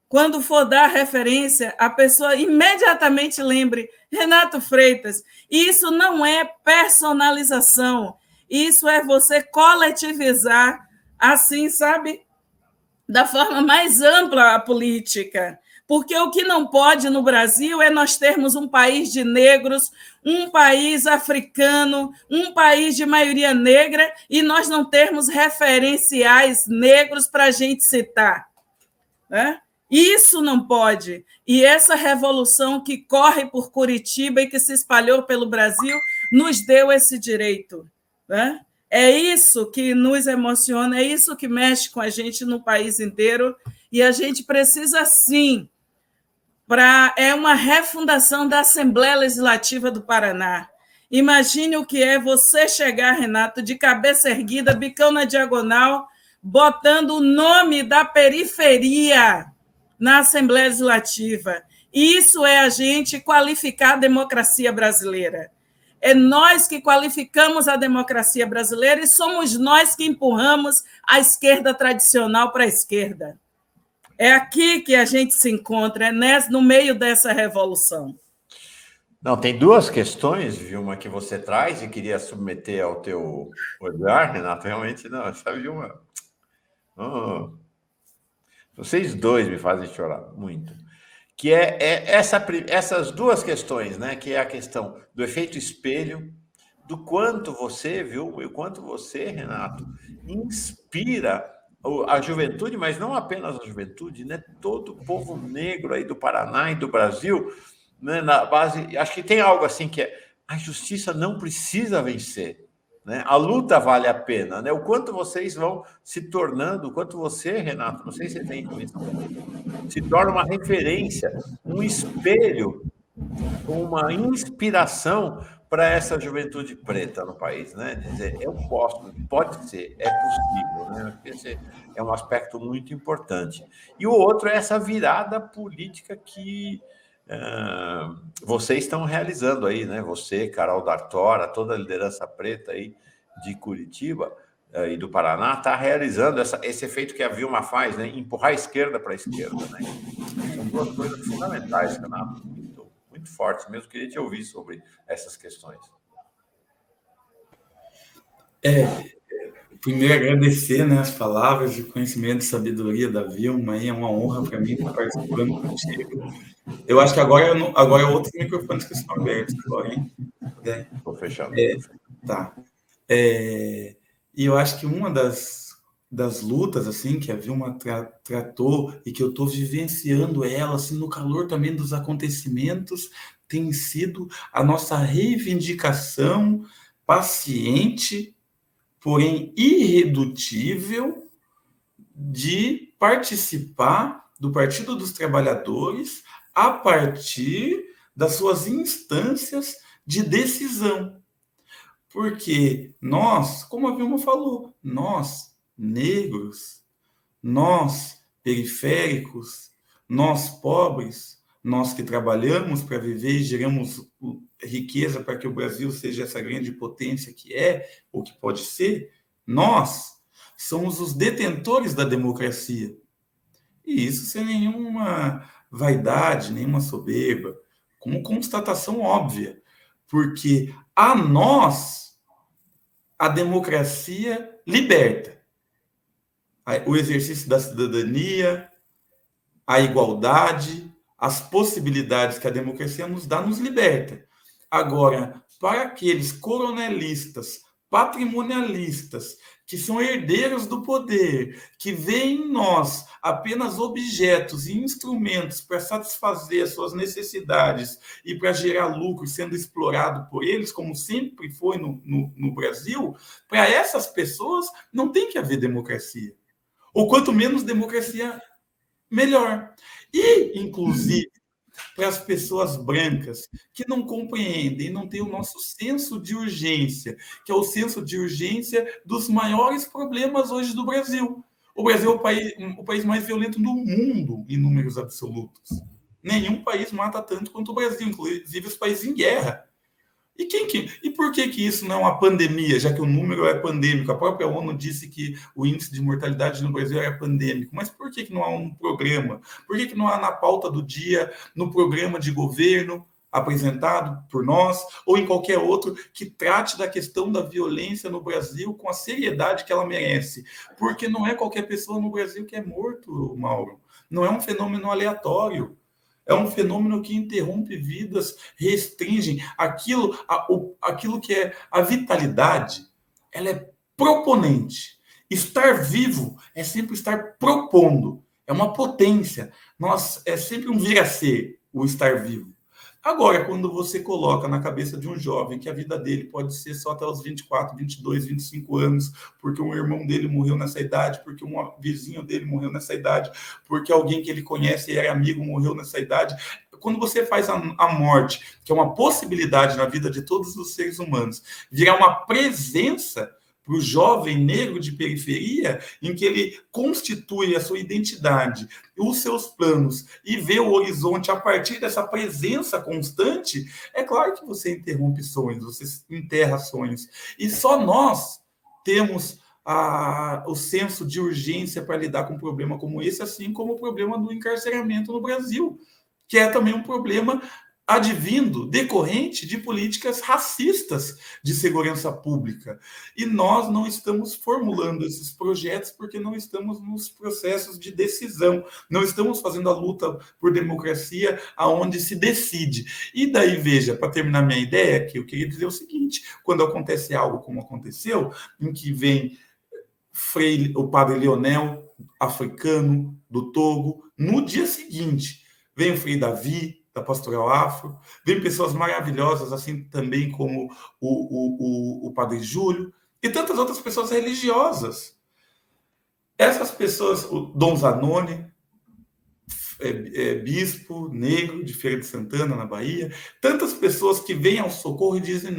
quando for dar referência, a pessoa imediatamente lembre Renato Freitas. Isso não é personalização, isso é você coletivizar, assim, sabe, da forma mais ampla a política. Porque o que não pode no Brasil é nós termos um país de negros, um país africano, um país de maioria negra, e nós não termos referenciais negros para a gente citar, né? Isso não pode. E essa revolução que corre por Curitiba e que se espalhou pelo Brasil nos deu esse direito, né? É isso que nos emociona, é isso que mexe com a gente no país inteiro, e a gente precisa, sim, é uma refundação da Assembleia Legislativa do Paraná. Imagine o que é você chegar, Renato, de cabeça erguida, bicão na diagonal, botando o nome da periferia na Assembleia Legislativa. Isso é a gente qualificar a democracia brasileira. É nós que qualificamos a democracia brasileira e somos nós que empurramos a esquerda tradicional para a esquerda. É aqui que a gente se encontra, no meio dessa revolução. Não, tem duas questões, Vilma, que você traz e queria submeter ao teu olhar, Renato. Realmente, não, essa Vilma... Vocês dois me fazem chorar muito. Que essas duas questões, né? Que é a questão do efeito espelho, do quanto você, viu, e o quanto você, Renato, inspira a juventude, mas não apenas a juventude, né? Todo o povo negro aí do Paraná e do Brasil, né? Na base, acho que tem algo assim que é a justiça não precisa vencer. Né? A luta vale a pena, né? O quanto vocês vão se tornando, o quanto você, Renato, não sei se você tem isso, se torna uma referência, um espelho, uma inspiração para essa juventude preta no país, né? Dizer, eu posso, pode ser, é possível, né? Esse é um aspecto muito importante. E o outro é essa virada política que vocês estão realizando aí, né? Você, Carol D'Artora, toda a liderança preta aí de Curitiba e do Paraná está realizando esse efeito que a Vilma faz, né? Empurrar a esquerda para a esquerda, né? São duas coisas fundamentais, Renato, muito fortes mesmo. Queria te ouvir sobre essas questões. Primeiro, agradecer, né, as palavras de conhecimento e sabedoria da Vilma. É uma honra para mim estar participando contigo. Eu acho que agora outros microfones que estão abertos agora, hein? Estou fechando. Tá. E eu acho que uma das lutas assim que a Vilma tratou e que eu estou vivenciando ela assim no calor também dos acontecimentos tem sido a nossa reivindicação paciente, porém irredutível, de participar do Partido dos Trabalhadores a partir das suas instâncias de decisão. Porque nós, como a Vilma falou, nós, negros, nós, periféricos, nós, pobres, nós que trabalhamos para viver e geramos riqueza para que o Brasil seja essa grande potência que é, ou que pode ser, nós somos os detentores da democracia. E isso sem nenhuma vaidade, nenhuma soberba, como constatação óbvia. Porque a nós, a democracia liberta. O exercício da cidadania, a igualdade, as possibilidades que a democracia nos dá, nos liberta. Agora, para aqueles coronelistas, patrimonialistas, que são herdeiros do poder, que veem em nós apenas objetos e instrumentos para satisfazer as suas necessidades e para gerar lucro sendo explorado por eles, como sempre foi no Brasil, para essas pessoas não tem que haver democracia. Ou quanto menos democracia, melhor. E, inclusive, para as pessoas brancas que não compreendem, não têm o nosso senso de urgência, que é o senso de urgência dos maiores problemas hoje do Brasil. O Brasil é o país mais violento do mundo em números absolutos. Nenhum país mata tanto quanto o Brasil, inclusive os países em guerra. E por que isso não é uma pandemia, já que o número é pandêmico? A própria ONU disse que o índice de mortalidade no Brasil é pandêmico. Mas por que não há um programa? Por que não há na pauta do dia, no programa de governo apresentado por nós, ou em qualquer outro, que trate da questão da violência no Brasil com a seriedade que ela merece? Porque não é qualquer pessoa no Brasil que é morto, Mauro. Não é um fenômeno aleatório. É um fenômeno que interrompe vidas, restringe aquilo que é a vitalidade. Ela é proponente. Estar vivo é sempre estar propondo. É uma potência. É sempre um vir a ser o estar vivo. Agora, quando você coloca na cabeça de um jovem que a vida dele pode ser só até os 24, 22, 25 anos, porque um irmão dele morreu nessa idade, porque um vizinho dele morreu nessa idade, porque alguém que ele conhece e era amigo morreu nessa idade, quando você faz a morte, que é uma possibilidade na vida de todos os seres humanos, virar uma presença para o jovem negro de periferia, em que ele constitui a sua identidade, os seus planos e vê o horizonte a partir dessa presença constante, é claro que você interrompe sonhos, você enterra sonhos. E só nós temos o senso de urgência para lidar com um problema como esse, assim como o problema do encarceramento no Brasil, que é também um problema advindo, decorrente de políticas racistas de segurança pública. E nós não estamos formulando esses projetos porque não estamos nos processos de decisão, não estamos fazendo a luta por democracia aonde se decide. E daí, veja, para terminar minha ideia, que eu queria dizer o seguinte, quando acontece algo como aconteceu, em que vem o padre Leonel, africano, do Togo, no dia seguinte, vem o Frei Davi, da Pastoral Afro, vem pessoas maravilhosas, assim também como o Padre Júlio, e tantas outras pessoas religiosas. Essas pessoas, o Dom Zanoni, bispo negro de Feira de Santana, na Bahia, tantas pessoas que vêm ao socorro e dizem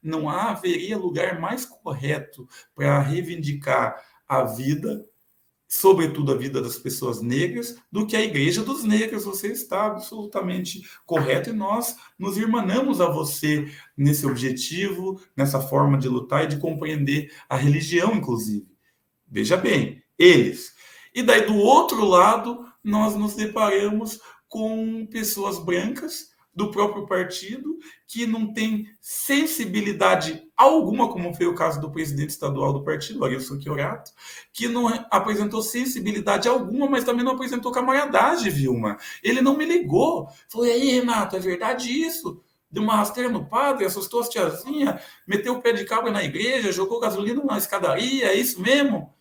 não haveria lugar mais correto para reivindicar a vida, sobretudo a vida das pessoas negras, do que a Igreja dos Negros. Você está absolutamente correto e nós nos irmanamos a você nesse objetivo, nessa forma de lutar e de compreender a religião, inclusive. Veja bem, eles. E daí, do outro lado, nós nos deparamos com pessoas brancas do próprio partido, que não tem sensibilidade alguma, como foi o caso do presidente estadual do partido, Arilson Chiorato, que não apresentou sensibilidade alguma, mas também não apresentou camaradagem, Vilma. Ele não me ligou. Falou, e aí, Renato, é verdade isso? Deu uma rasteira no padre, assustou as tiazinhas, meteu o pé de cabra na igreja, jogou gasolina na escadaria, é isso mesmo?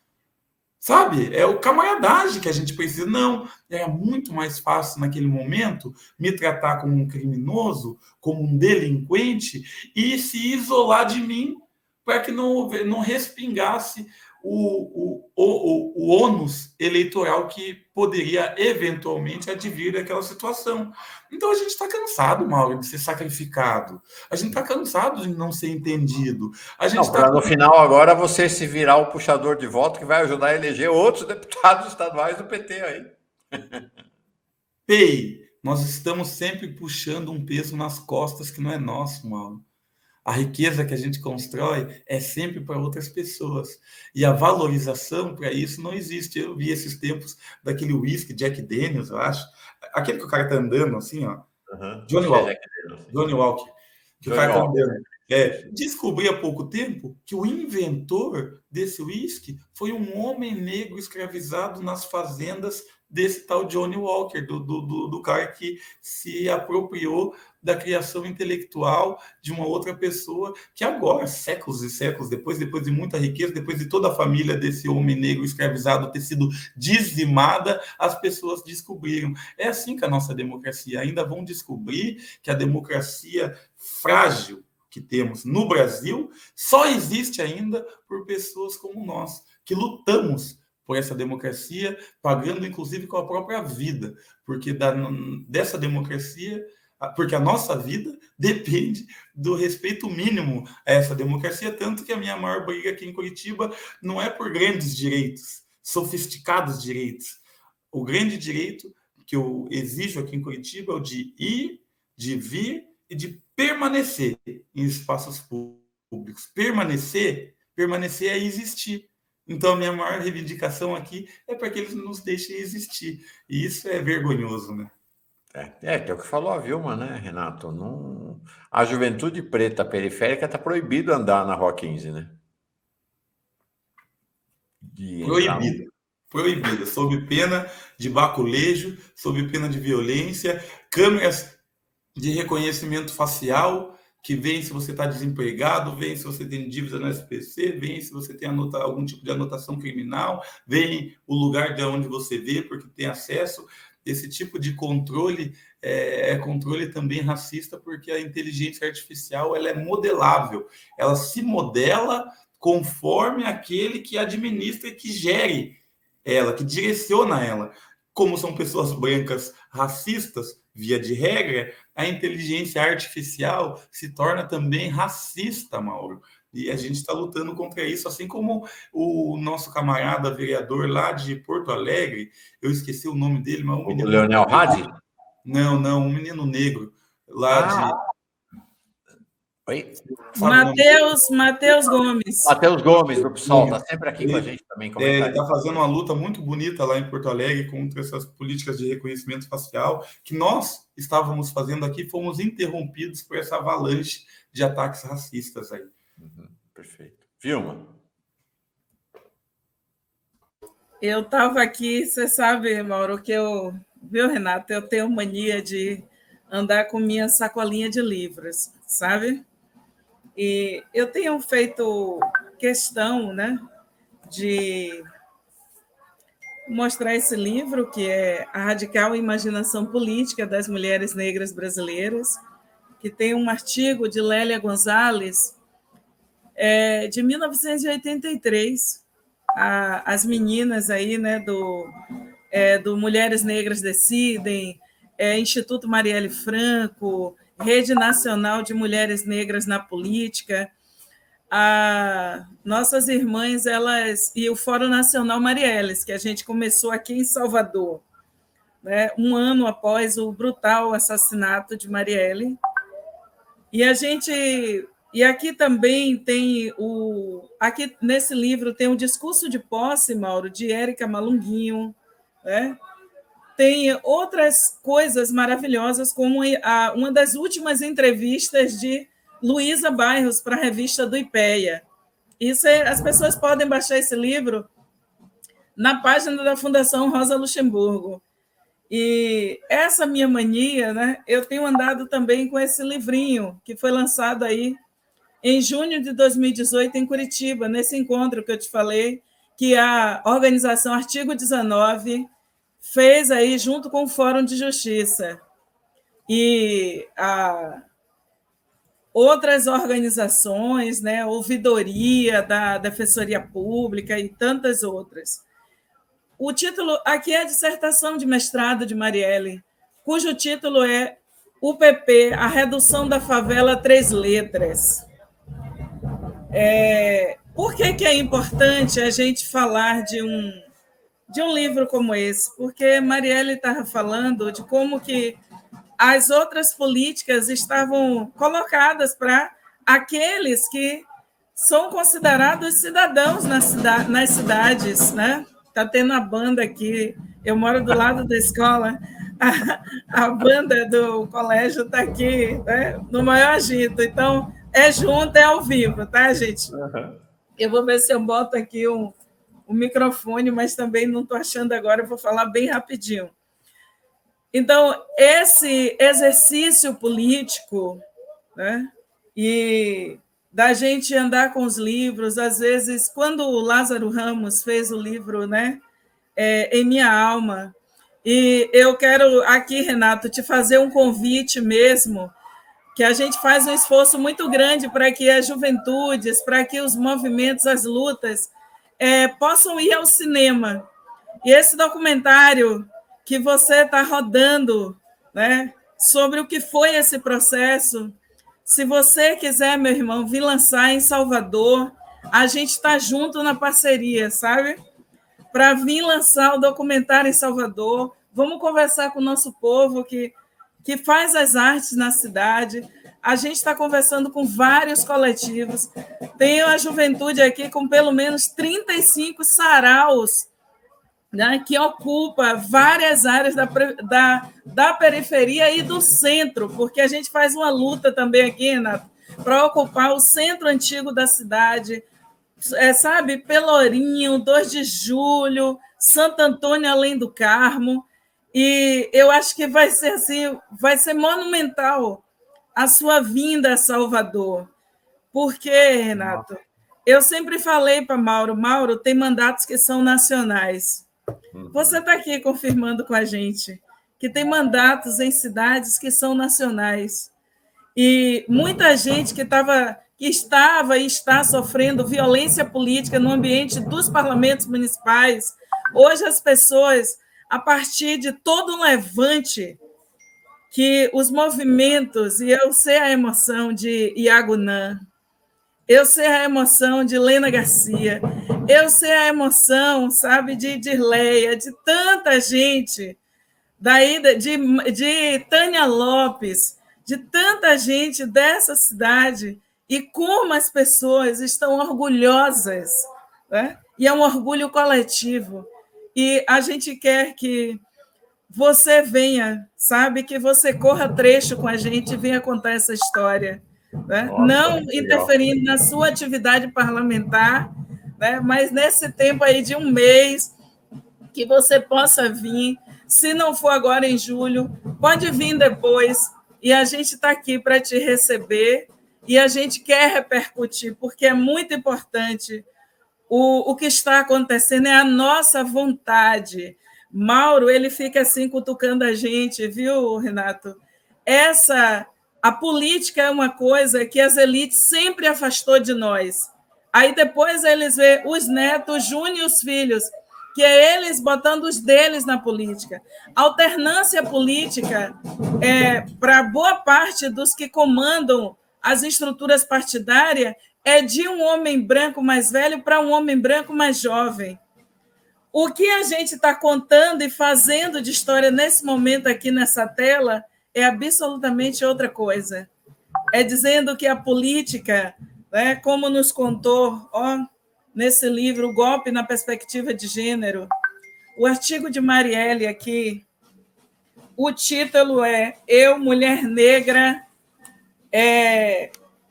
Sabe? É o camaradagem que a gente precisa. Não, era muito mais fácil naquele momento me tratar como um criminoso, como um delinquente e se isolar de mim para que não respingasse o ônus eleitoral que poderia eventualmente advir daquela situação. Então a gente está cansado, Mauro, de ser sacrificado. A gente está cansado de não ser entendido. A gente no final agora você se virar o puxador de voto que vai ajudar a eleger outros deputados estaduais do PT aí. Pei, nós estamos sempre puxando um peso nas costas que não é nosso, Mauro. A riqueza que a gente constrói é sempre para outras pessoas. E a valorização para isso não existe. Eu vi esses tempos daquele whisky Jack Daniels, eu acho. Aquele que o cara tá andando assim, ó. Johnny Walker. Johnny Walker. Que o cara tá andando. Descobri há pouco tempo que o inventor desse whisky foi um homem negro escravizado nas fazendas desse tal Johnny Walker, do cara que se apropriou da criação intelectual de uma outra pessoa, que agora, séculos e séculos depois de muita riqueza, depois de toda a família desse homem negro escravizado ter sido dizimada, as pessoas descobriram. É assim que a nossa democracia, ainda vão descobrir que a democracia frágil que temos no Brasil só existe ainda por pessoas como nós, que lutamos por essa democracia, pagando inclusive com a própria vida, porque dessa democracia, porque a nossa vida depende do respeito mínimo a essa democracia, tanto que a minha maior briga aqui em Curitiba não é por grandes direitos, sofisticados direitos. O grande direito que eu exijo aqui em Curitiba é o de ir, de vir e de permanecer em espaços públicos. Permanecer é existir. Então, a minha maior reivindicação aqui é para que eles nos deixem existir. E isso é vergonhoso, né? Que é o que falou a Vilma, né, Renato? A juventude preta periférica está proibido andar na Rua 15, né? Proibida, sob pena de baculejo, sob pena de violência, câmeras de reconhecimento facial, que vem se você está desempregado, vem se você tem dívida no SPC, vem se você tem algum tipo de anotação criminal, vem o lugar de onde você vê, porque tem acesso. Esse tipo de controle é controle também racista, porque a inteligência artificial ela é modelável, ela se modela conforme aquele que administra e que gere ela, que direciona ela. Como são pessoas brancas racistas, via de regra, a inteligência artificial se torna também racista, Mauro. E a gente está lutando contra isso, assim como o nosso camarada vereador lá de Porto Alegre, eu esqueci o nome dele, mas o Leonel Hadi? Não, um menino negro lá de... Oi? Matheus Gomes. Matheus Gomes, do PSOL, está sempre aqui com a gente também. Ele está fazendo uma luta muito bonita lá em Porto Alegre contra essas políticas de reconhecimento facial, que nós estávamos fazendo aqui, fomos interrompidos por essa avalanche de ataques racistas aí. Perfeito. Vilma? Eu estava aqui, você sabe, Mauro, viu, Renato, eu tenho mania de andar com minha sacolinha de livros, sabe? E eu tenho feito questão, né, de mostrar esse livro, que é A Radical Imaginação Política das Mulheres Negras Brasileiras, que tem um artigo de Lélia Gonzalez, de 1983, as meninas aí, né, do Mulheres Negras Decidem, Instituto Marielle Franco, Rede Nacional de Mulheres Negras na Política, nossas irmãs, e o Fórum Nacional Marielles, que a gente começou aqui em Salvador, né, um ano após o brutal assassinato de Marielle. E aqui também tem aqui nesse livro tem o discurso de posse, Mauro, de Érica Malunguinho, né? Tem outras coisas maravilhosas, como uma das últimas entrevistas de Luísa Bairros para a revista do IPEA. As pessoas podem baixar esse livro na página da Fundação Rosa Luxemburgo. E essa minha mania, né, eu tenho andado também com esse livrinho, que foi lançado aí em junho de 2018 em Curitiba, nesse encontro que eu te falei, que a organização Artigo 19 fez aí junto com o Fórum de Justiça e outras organizações, né, ouvidoria da Defensoria Pública e tantas outras. O título aqui é a dissertação de mestrado de Marielle, cujo título é UPP, a redução da favela 3 letras. Por que é importante a gente falar de um livro como esse? Porque Marielle estava falando de como que as outras políticas estavam colocadas para aqueles que são considerados cidadãos nas cidades, né? Está tendo a banda aqui, eu moro do lado da escola, a banda do colégio está aqui, né? No maior agito, então junto, é ao vivo, tá, gente? Eu vou ver se eu boto aqui o microfone, mas também não estou achando agora, eu vou falar bem rapidinho. Então, esse exercício político, né, e da gente andar com os livros, às vezes, quando o Lázaro Ramos fez o livro, né, Em Minha Alma, e eu quero aqui, Renato, te fazer um convite mesmo, que a gente faz um esforço muito grande para que as juventudes, para que os movimentos, as lutas, possam ir ao cinema. E esse documentário que você está rodando, né, sobre o que foi esse processo, se você quiser, meu irmão, vir lançar em Salvador, a gente está junto na parceria, sabe? Para vir lançar o documentário em Salvador, vamos conversar com o nosso povo que faz as artes na cidade. A gente está conversando com vários coletivos. Tem a juventude aqui com pelo menos 35 saraus, né, que ocupa várias áreas da periferia e do centro, porque a gente faz uma luta também aqui, Renato, para ocupar o centro antigo da cidade, sabe, Pelourinho, 2 de Julho, Santo Antônio Além do Carmo, e eu acho que vai ser assim, vai ser monumental a sua vinda a Salvador, porque, Renato, eu sempre falei para Mauro, tem mandatos que são nacionais. Você está aqui confirmando com a gente que tem mandatos em cidades que são nacionais. E muita gente que estava e está sofrendo violência política no ambiente dos parlamentos municipais, hoje as pessoas, a partir de todo um levante que os movimentos, e eu sei a emoção de Iago Nan, eu sei a emoção de Lena Garcia, eu sei a emoção, sabe, de Dirleia, de tanta gente, de Tânia Lopes, de tanta gente dessa cidade e como as pessoas estão orgulhosas, né? E é um orgulho coletivo. E a gente quer que você venha, sabe, que você corra trecho com a gente e venha contar essa história, né? Nossa, não legal. interferindo na sua atividade parlamentar, né? Mas nesse tempo aí de um mês, que você possa vir. Se não for agora em julho, pode vir depois, e a gente está aqui para te receber, e a gente quer repercutir, porque é muito importante. O que está acontecendo é a nossa vontade. Mauro, ele fica assim cutucando a gente, viu, Renato? A política é uma coisa que as elites sempre afastou de nós. Aí depois eles vê os netos, os júnior e os filhos, que é eles botando os deles na política. A alternância política, para boa parte dos que comandam as estruturas partidárias, é de um homem branco mais velho para um homem branco mais jovem. O que a gente está contando e fazendo de história nesse momento aqui nessa tela é absolutamente outra coisa. É dizendo que a política, né, como nos contou nesse livro, O Golpe na Perspectiva de Gênero, o artigo de Marielle aqui, o título é Eu, Mulher Negra,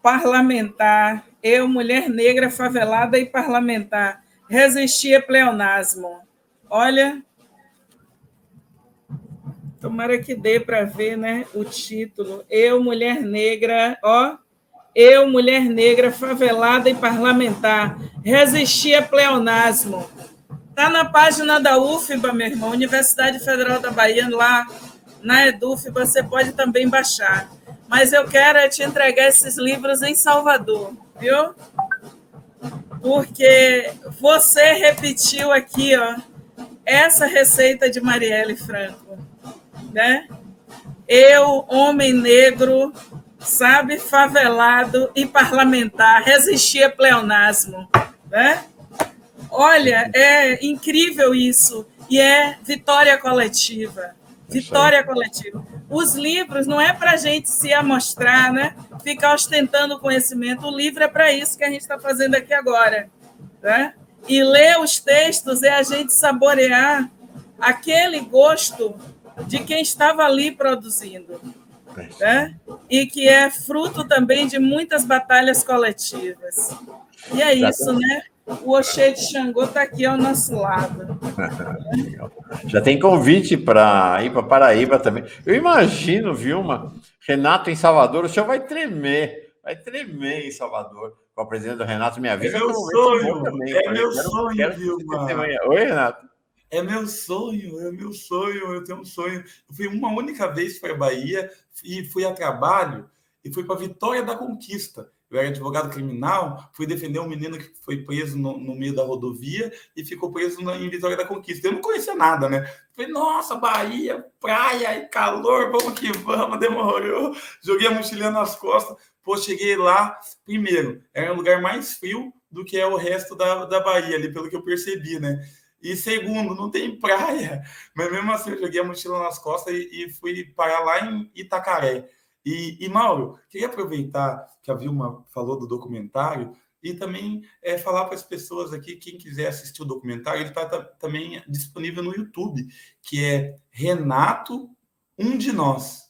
parlamentar, eu, mulher negra, favelada e parlamentar, resisti a pleonasmo. Olha, tomara que dê para ver, né, o título. Eu, mulher negra, eu, mulher negra, favelada e parlamentar, resisti a pleonasmo. Está na página da UFBA, meu irmão, Universidade Federal da Bahia, lá na EDUFBA, você pode também baixar. Mas eu quero te entregar esses livros em Salvador, viu? Porque você repetiu aqui, essa receita de Marielle Franco, né? Eu, homem negro, sabe, favelado e parlamentar, resisti a pleonasmo, né? Olha, é incrível isso, e é vitória coletiva. Vitória coletiva. Os livros não é para a gente se amostrar, né? Ficar ostentando conhecimento. O livro é para isso que a gente está fazendo aqui agora, né? E ler os textos é a gente saborear aquele gosto de quem estava ali produzindo, né? E que é fruto também de muitas batalhas coletivas. E é isso, né? O Oxê de Xangô está aqui ao nosso lado. Já tem convite para ir para Paraíba também. Eu imagino, Vilma, Renato em Salvador, o senhor vai tremer em Salvador. Com a presença do Renato, me avisa. É meu sonho, meu sonho, Vilma. Oi, Renato. É meu sonho, eu tenho um sonho. Eu fui uma única vez para a Bahia e fui a trabalho e fui para Vitória da Conquista. Eu era advogado criminal, fui defender um menino que foi preso no meio da rodovia e ficou preso em Vitória da Conquista. Eu não conhecia nada, né? Falei, nossa, Bahia, praia e calor, vamos que vamos, demorou. Joguei a mochilinha nas costas. Pô, cheguei lá, primeiro, era um lugar mais frio do que é o resto da Bahia, ali, pelo que eu percebi, né? E segundo, não tem praia. Mas mesmo assim, eu joguei a mochila nas costas e fui parar lá em Itacaré. E Mauro, queria aproveitar que a Vilma falou do documentário e também falar para as pessoas aqui, quem quiser assistir o documentário, ele está também disponível no YouTube, que é Renato, um de nós,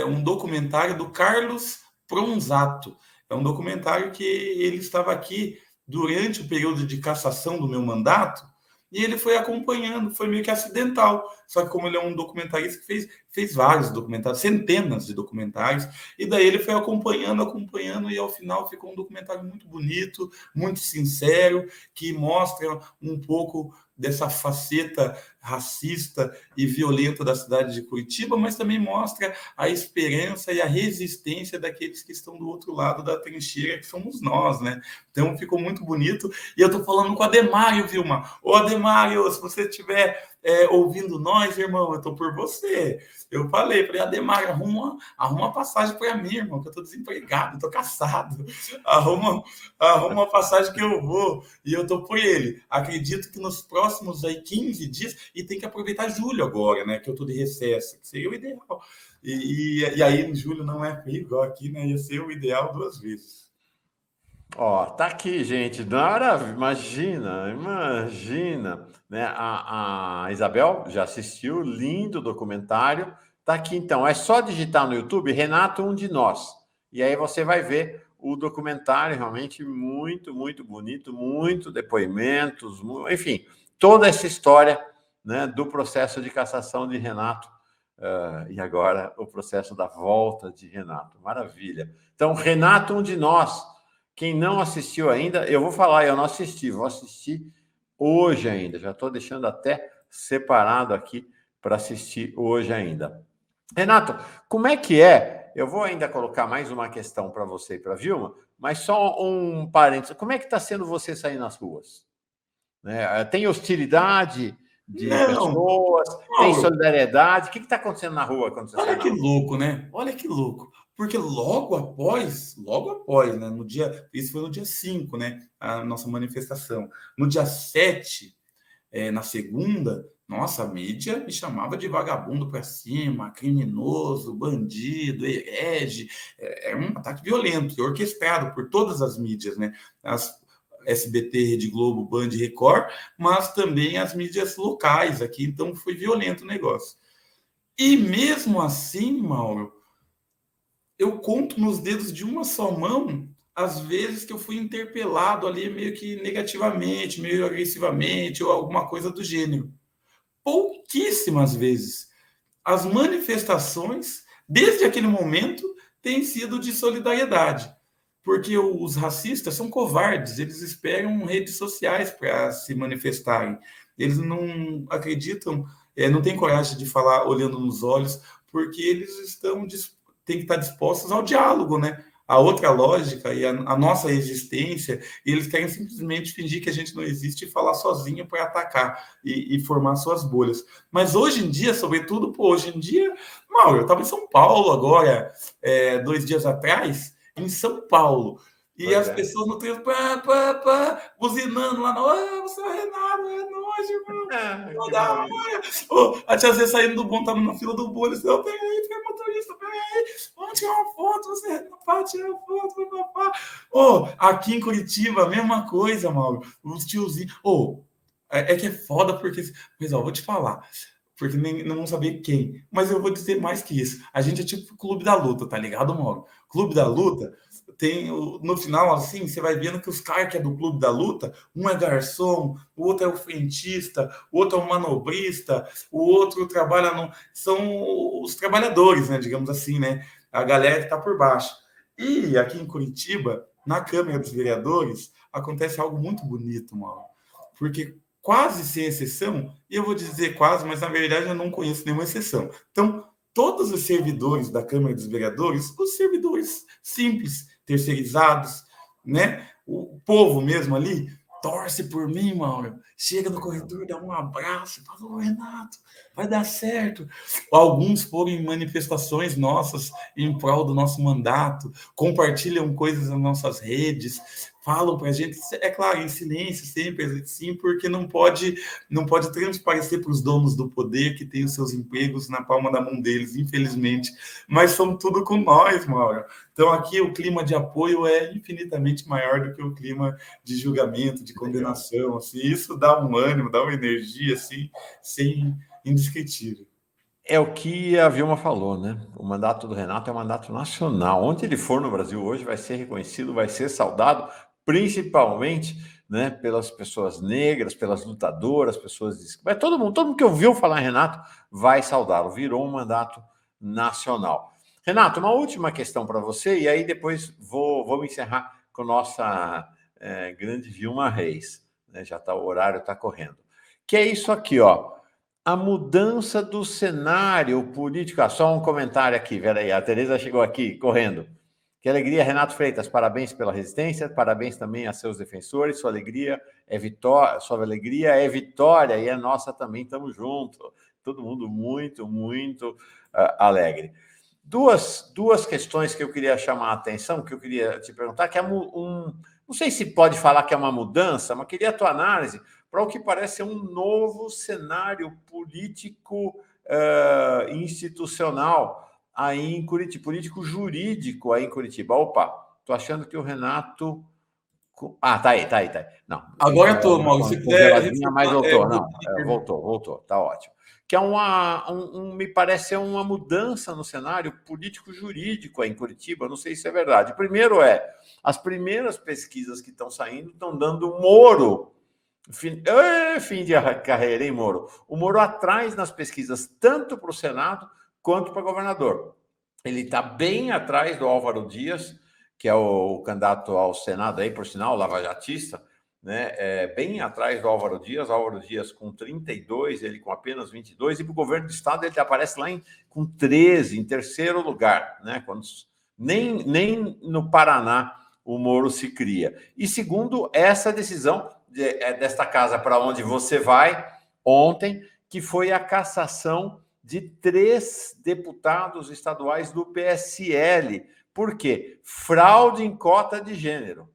um documentário do Carlos Pronzato. É um documentário que ele estava aqui durante o período de cassação do meu mandato, e ele foi acompanhando, foi meio que acidental. Só que como ele é um documentarista que fez vários documentários, centenas de documentários, e daí ele foi acompanhando, e ao final ficou um documentário muito bonito, muito sincero, que mostra um pouco dessa faceta racista e violenta da cidade de Curitiba, mas também mostra a esperança e a resistência daqueles que estão do outro lado da trincheira, que somos nós, né? Então ficou muito bonito. E eu estou falando com o Ademário, Vilma. Ô, Ademário, se você estiver ouvindo nós, irmão, eu estou por você. Eu falei, Ademar, arruma uma passagem para mim, irmão, que eu estou desempregado, estou caçado. Arruma uma passagem que eu vou, e eu estou por ele. Acredito que nos próximos aí 15 dias, e tem que aproveitar julho agora, né, que eu estou de recesso, que seria o ideal. E aí em julho não é frio, igual aqui, né, ia ser o ideal 2 vezes. Ó, tá aqui, gente. Imagina, né? A Isabel já assistiu, lindo documentário. Tá aqui, então. É só digitar no YouTube Renato, um de nós. E aí você vai ver o documentário, realmente muito, muito bonito, muito depoimentos, enfim, toda essa história, né, do processo de cassação de Renato. E agora o processo da volta de Renato. Maravilha. Então, Renato, um de nós. Quem não assistiu ainda, eu vou falar, eu não assisti, vou assistir hoje ainda. Já estou deixando até separado aqui para assistir hoje ainda. Renato, como é que é? Eu vou ainda colocar mais uma questão para você e para a Vilma, mas só um parênteses. Como é que está sendo você sair nas ruas? Né? Tem hostilidade de pessoas? Tem solidariedade? O que está acontecendo na rua quando você sai? Olha que louco, né? Olha que louco. Porque logo após, né? Isso foi no dia 5, né? A nossa manifestação. No dia 7, na segunda, nossa, a mídia me chamava de vagabundo para cima, criminoso, bandido, herege. É um ataque violento, orquestrado por todas as mídias, né? As SBT, Rede Globo, Band, Record, mas também as mídias locais aqui. Então foi violento o negócio. E mesmo assim, Mauro, eu conto nos dedos de uma só mão as vezes que eu fui interpelado ali meio que negativamente, meio agressivamente ou alguma coisa do gênero. Pouquíssimas vezes. As manifestações, desde aquele momento, têm sido de solidariedade, porque os racistas são covardes, eles esperam redes sociais para se manifestarem. Eles não acreditam, não têm coragem de falar olhando nos olhos, porque eles têm que estar dispostos ao diálogo, né? A outra lógica e a nossa existência, e eles querem simplesmente fingir que a gente não existe e falar sozinho para atacar e formar suas bolhas. Mas hoje em dia, sobretudo, hoje em dia, Mauro, eu estava em São Paulo agora, 2 dias atrás, em São Paulo, e as pessoas no trânsito, buzinando lá, você é o Renato, é nóis, irmão, da hora. A tiazinha saindo do bonde, tava na fila do bolo, eu, peraí, motorista, peraí, vamos tirar uma foto, você papá, tira uma foto, papá. Aqui em Curitiba, a mesma coisa, Mauro, os tiozinhos, é que é foda, porque, mas vou te falar, porque não vão saber quem, mas eu vou dizer mais que isso, a gente é tipo o Clube da Luta, tá ligado, Mauro? Clube da Luta, tem no final, assim, você vai vendo que os caras que é do Clube da Luta, um é garçom, o outro é o frentista, o outro é o manobrista, o outro trabalha são os trabalhadores, né, digamos assim, né, a galera que está por baixo. E aqui em Curitiba, na Câmara dos Vereadores, acontece algo muito bonito, Mauro, porque quase sem exceção, e eu vou dizer quase, mas na verdade eu não conheço nenhuma exceção. Então, todos os servidores da Câmara dos Vereadores, os servidores simples, terceirizados, né? O povo mesmo ali torce por mim, Mauro. Chega no corredor, dá um abraço, fala, Renato, vai dar certo. Alguns foram em manifestações nossas em prol do nosso mandato, compartilham coisas nas nossas redes, falam para a gente, é claro, em silêncio sempre, sim, porque não pode transparecer para os donos do poder que têm os seus empregos na palma da mão deles, infelizmente, mas são tudo com nós, Mauro. Então aqui o clima de apoio é infinitamente maior do que o clima de julgamento, de condenação, assim, isso dá um ânimo, dá uma energia, assim, indescritível. É o que a Vilma falou, né? O mandato do Renato é um mandato nacional. Onde ele for no Brasil hoje vai ser reconhecido, vai ser saudado, principalmente, né, pelas pessoas negras, pelas lutadoras, pessoas... Mas todo mundo que ouviu falar em Renato vai saudá-lo. Virou um mandato nacional. Renato, uma última questão para você, e aí depois vou encerrar com a nossa grande Vilma Reis. Né? Já tá, o horário está correndo. Que é isso aqui, ó. A mudança do cenário político. Só um comentário aqui, peraí, a Tereza chegou aqui correndo. Que alegria, Renato Freitas, parabéns pela resistência, parabéns também a seus defensores, sua alegria é vitória e é nossa também, estamos juntos. Todo mundo muito, muito alegre. Duas questões que eu queria chamar a atenção, que eu queria te perguntar, que é não sei se pode falar que é uma mudança, mas queria a tua análise para o que parece ser um novo cenário político institucional aí em Curitiba, político-jurídico aí em Curitiba. Opa, tô achando que o Renato... tá aí. Não, agora estou, Mauro. Se quiser... Mas voltou, voltou, tá ótimo. Que é me parece ser uma mudança no cenário político-jurídico aí em Curitiba, não sei se é verdade. Primeiro as primeiras pesquisas que estão saindo estão dando o Moro, fim de carreira, hein, Moro? O Moro atrás nas pesquisas, tanto para o Senado quanto para governador. Ele está bem atrás do Álvaro Dias, que é o candidato ao Senado, aí, por sinal, lavajatista, né? Bem atrás do Álvaro Dias com 32, ele com apenas 22, e para o governo do estado ele aparece lá com 13, em terceiro lugar, né? Nem no Paraná o Moro se cria. E segundo, essa decisão desta casa para onde você vai ontem, que foi a cassação de 3 deputados estaduais do PSL. Por quê? Fraude em cota de gênero.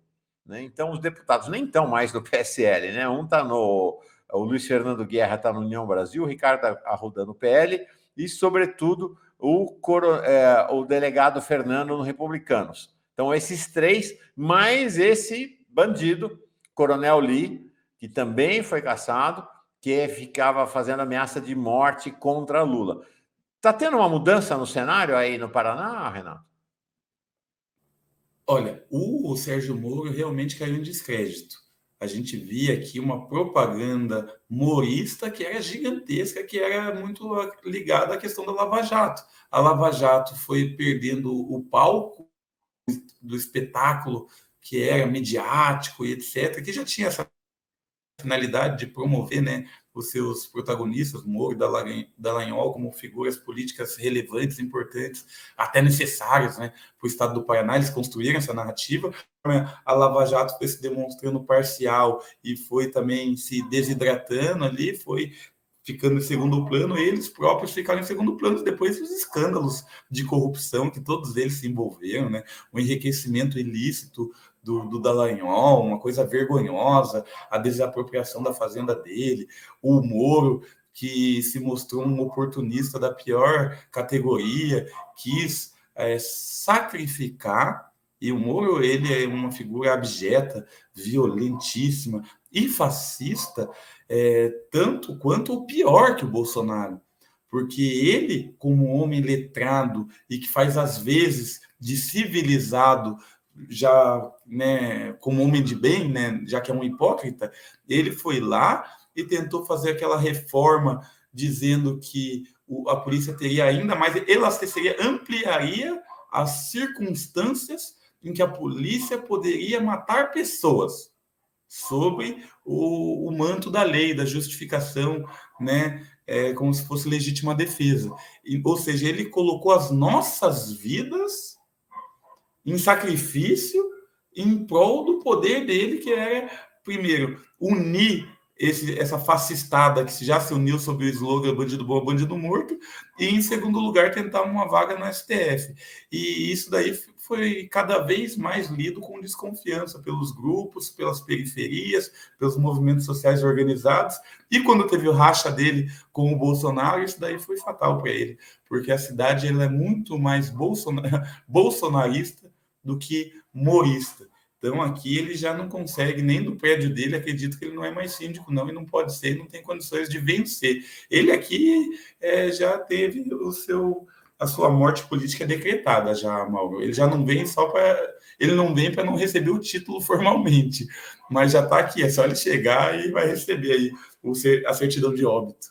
Né? Então, os deputados nem estão mais do PSL. Né? O Luiz Fernando Guerra está no União Brasil, o Ricardo Arruda no PL e, sobretudo, o delegado Fernando no Republicanos. Então, esses 3, mais esse bandido, Coronel Lee, que também foi cassado, que ficava fazendo ameaça de morte contra Lula. Está tendo uma mudança no cenário aí no Paraná, Renato? Olha, o Sérgio Moro realmente caiu em descrédito. A gente via aqui uma propaganda morista que era gigantesca, que era muito ligada à questão da Lava Jato. A Lava Jato foi perdendo o palco do espetáculo, que era midiático e etc., que já tinha essa finalidade de promover, né, os seus protagonistas, Moro e Dallagnol, como figuras políticas relevantes, importantes, até necessárias, né, para o estado do Paraná. Eles construíram essa narrativa. A Lava Jato foi se demonstrando parcial e foi também se desidratando ali, foi ficando em segundo plano, eles próprios ficaram em segundo plano depois dos escândalos de corrupção que todos eles se envolveram, né? O enriquecimento ilícito do Dallagnol, uma coisa vergonhosa, a desapropriação da fazenda dele, o Moro, que se mostrou um oportunista da pior categoria, quis sacrificar, e o Moro, ele é uma figura abjeta, violentíssima e fascista, tanto quanto ou pior que o Bolsonaro, porque ele, como homem letrado e que faz às vezes de civilizado, já, né, como homem de bem, né, já que é um hipócrita, ele foi lá e tentou fazer aquela reforma dizendo que a polícia teria ainda mais elasticidade, ampliaria as circunstâncias em que a polícia poderia matar pessoas, sobre o manto da lei, da justificação, né, como se fosse legítima defesa. Ou seja, ele colocou as nossas vidas em sacrifício em prol do poder dele, que era, primeiro, unir essa fascistada que já se uniu sob o slogan bandido bom, bandido morto, e, em segundo lugar, tentar uma vaga no STF. E isso daí foi cada vez mais lido com desconfiança pelos grupos, pelas periferias, pelos movimentos sociais organizados. E quando teve o racha dele com o Bolsonaro, isso daí foi fatal para ele, porque a cidade ela é muito mais bolsonarista do que morista. Então, aqui ele já não consegue, nem do prédio dele, acredito que ele não é mais síndico, não, e não pode ser, não tem condições de vencer. Ele aqui já teve a sua morte política decretada, já, Mauro. Ele já não vem ele não vem para não receber o título formalmente, mas já está aqui, é só ele chegar e vai receber aí a certidão de óbito.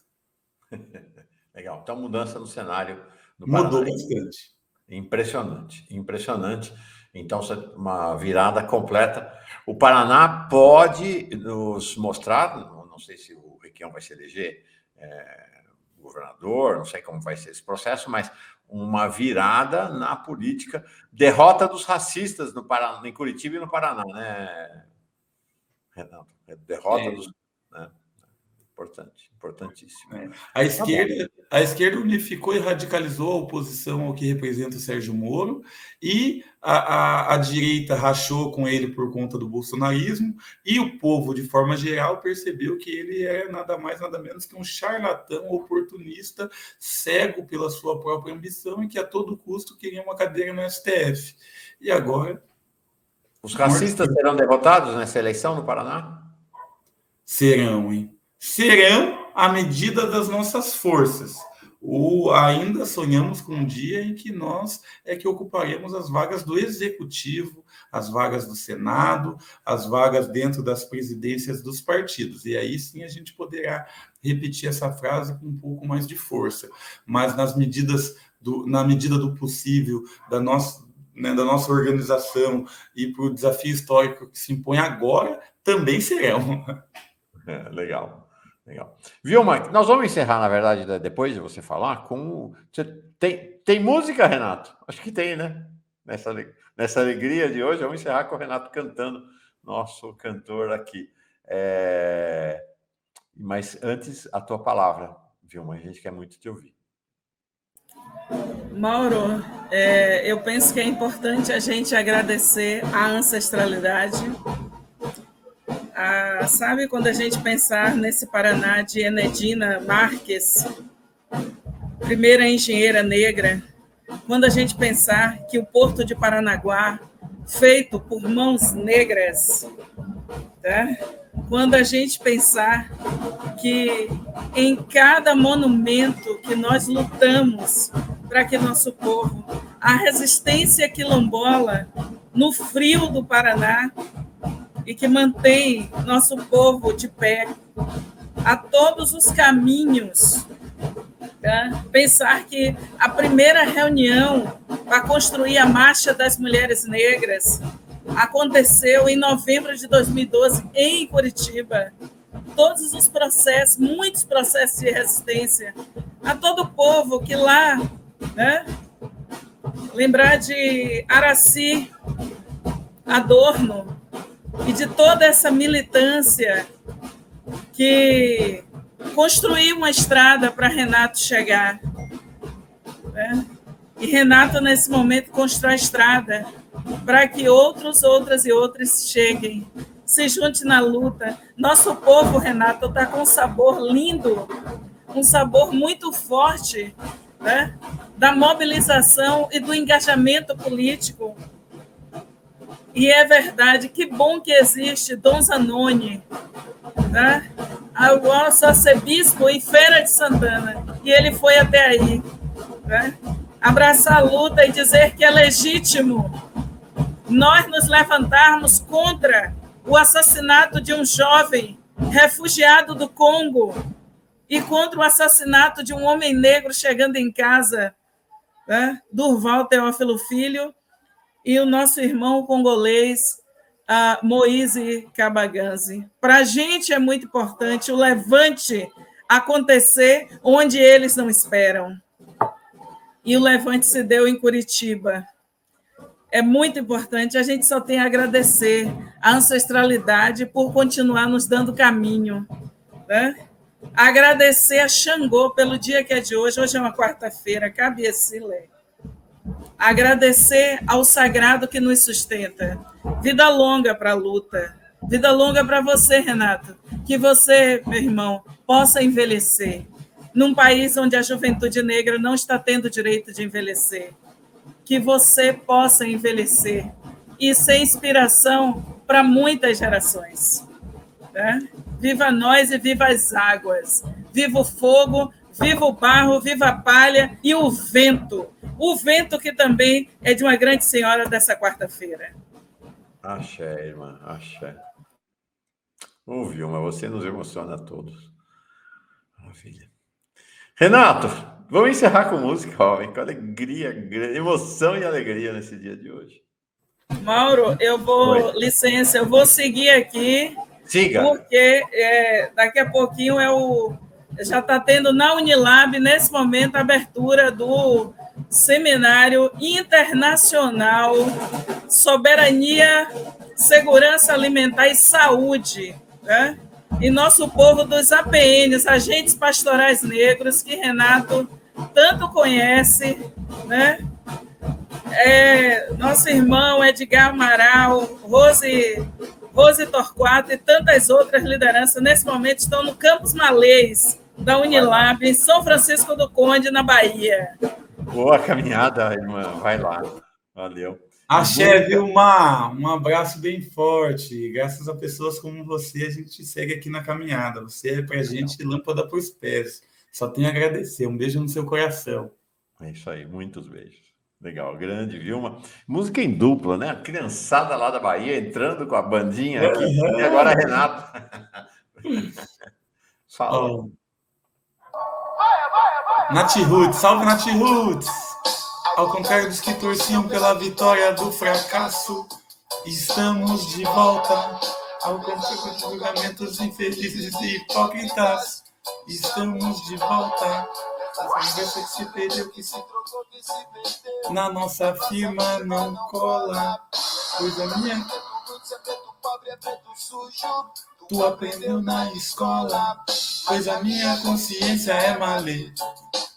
Legal, então mudança no cenário do Paraná. Mudou bastante. Impressionante. Então, uma virada completa. O Paraná pode nos mostrar, não sei se o Requião vai se eleger governador, não sei como vai ser esse processo, mas uma virada na política, derrota dos racistas no Paraná, em Curitiba e no Paraná, né, Renato? Derrota dos... Né? Importante, importantíssimo. A esquerda unificou e radicalizou a oposição ao que representa o Sérgio Moro, e a direita rachou com ele por conta do bolsonarismo, e o povo, de forma geral, percebeu que ele é nada mais, nada menos que um charlatão oportunista, cego pela sua própria ambição e que a todo custo queria uma cadeira no STF. E agora... Os racistas serão derrotados nessa eleição no Paraná? Serão, hein? Serão à medida das nossas forças. Ainda sonhamos com um dia em que nós que ocuparemos as vagas do Executivo, as vagas do Senado, as vagas dentro das presidências dos partidos. E aí sim a gente poderá repetir essa frase com um pouco mais de força. Mas na medida do possível, da nossa organização e para o desafio histórico que se impõe agora, também serão. Legal. Legal. Vilma, nós vamos encerrar, na verdade, depois de você falar, com... Tem música, Renato? Acho que tem, né? Nessa alegria de hoje, vamos encerrar com o Renato cantando, nosso cantor aqui. Mas antes, a tua palavra, Vilma, a gente quer muito te ouvir. Mauro, eu penso que é importante a gente agradecer a ancestralidade. Sabe, quando a gente pensar nesse Paraná de Enedina Marques, primeira engenheira negra, quando a gente pensar que o Porto de Paranaguá, feito por mãos negras, tá? Quando a gente pensar que em cada monumento que nós lutamos para que nosso povo, a resistência quilombola no frio do Paraná, e que mantém nosso povo de pé a todos os caminhos. Tá? Pensar que a primeira reunião para construir a Marcha das Mulheres Negras aconteceu em novembro de 2012 em Curitiba. Todos os processos, muitos processos de resistência a todo o povo que lá, né? Lembrar de Araci, Adorno, e de toda essa militância que construiu uma estrada para Renato chegar. Né? E Renato, nesse momento, constrói a estrada para que outros cheguem, se junte na luta. Nosso povo, Renato, está com um sabor lindo, um sabor muito forte, né? Da mobilização e do engajamento político. E é verdade, que bom que existe Dom Zanoni, né? O nosso arcebispo em Feira de Santana, e ele foi até aí, né? Abraçar a luta e dizer que é legítimo nós nos levantarmos contra o assassinato de um jovem refugiado do Congo e contra o assassinato de um homem negro chegando em casa, né? Durval Teófilo Filho, e o nosso irmão congolês, Moise Kabaganzi. Para a gente é muito importante o levante acontecer onde eles não esperam. E o levante se deu em Curitiba. É muito importante, a gente só tem a agradecer a ancestralidade por continuar nos dando caminho. Né? Agradecer a Xangô pelo dia que é de hoje. Hoje é uma quarta-feira, cabe esse lé. Agradecer ao sagrado que nos sustenta. Vida longa para a luta. Vida longa para você, Renato. Que você, meu irmão, possa envelhecer. Num país onde a juventude negra não está tendo direito de envelhecer. Que você possa envelhecer e ser inspiração para muitas gerações. Né? Viva nós e viva as águas. Viva o fogo, viva o barro, viva a palha e o vento. O vento que também é de uma grande senhora dessa quarta-feira. Axé, irmã, axé. Ouviu, mas você nos emociona a todos. Maravilha. Renato, vamos encerrar com música, jovem, com alegria, emoção e alegria nesse dia de hoje. Mauro, licença, eu vou seguir aqui. Siga. Porque daqui a pouquinho é já está tendo na Unilab, nesse momento, a abertura do Seminário Internacional Soberania, Segurança Alimentar e Saúde, né? E nosso povo dos APNs, Agentes Pastorais Negros, que Renato tanto conhece, né? Nosso irmão Edgar Amaral, Rose Torquato e tantas outras lideranças, nesse momento, estão no Campus Malês, da Unilab, em São Francisco do Conde, na Bahia. Boa caminhada, irmã. Vai lá. Valeu. Axé, Vilmar, um abraço bem forte. Graças a pessoas como você, a gente segue aqui na caminhada. Você é pra gente lâmpada para os pés. Só tenho a agradecer. Um beijo no seu coração. É isso aí, muitos beijos. Legal, grande, Vilma. Música em dupla, né? A criançada lá da Bahia entrando com a bandinha aqui. E agora Renato. Fala. Oh. Nath Roots, salve Nath Roots! Ao contrário dos que torciam pela vitória do fracasso, estamos de volta. Ao contrário dos julgamentos infelizes e hipócritas, estamos de volta. A conversa que se perdeu, que se trocou, que se perdeu. Na nossa firma não cola. Coisa minha. Tu aprendeu na escola. Pois a minha consciência é malê.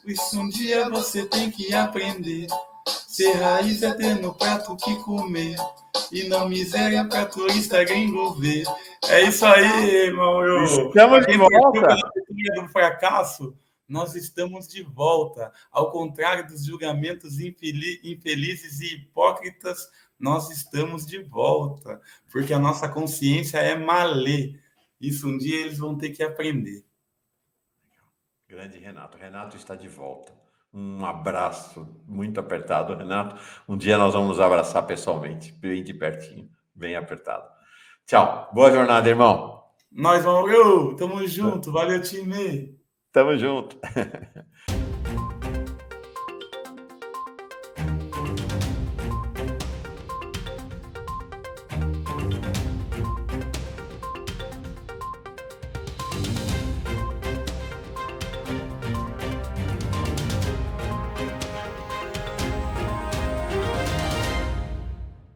Isso um dia você tem que aprender. Ser raiz é ter no prato que comer. E não miséria pra turista gringo ver. É isso aí, irmão. Estamos de volta. Do fracasso, nós estamos de volta. Ao contrário dos julgamentos infelizes e hipócritas, nós estamos de volta. Porque a nossa consciência é malê. Isso um dia eles vão ter que aprender. Grande Renato. Renato está de volta. Um abraço muito apertado, Renato. Um dia nós vamos nos abraçar pessoalmente, bem de pertinho, bem apertado. Tchau. Boa jornada, irmão. Nós vamos. Tamo junto. Valeu, time. Tamo junto.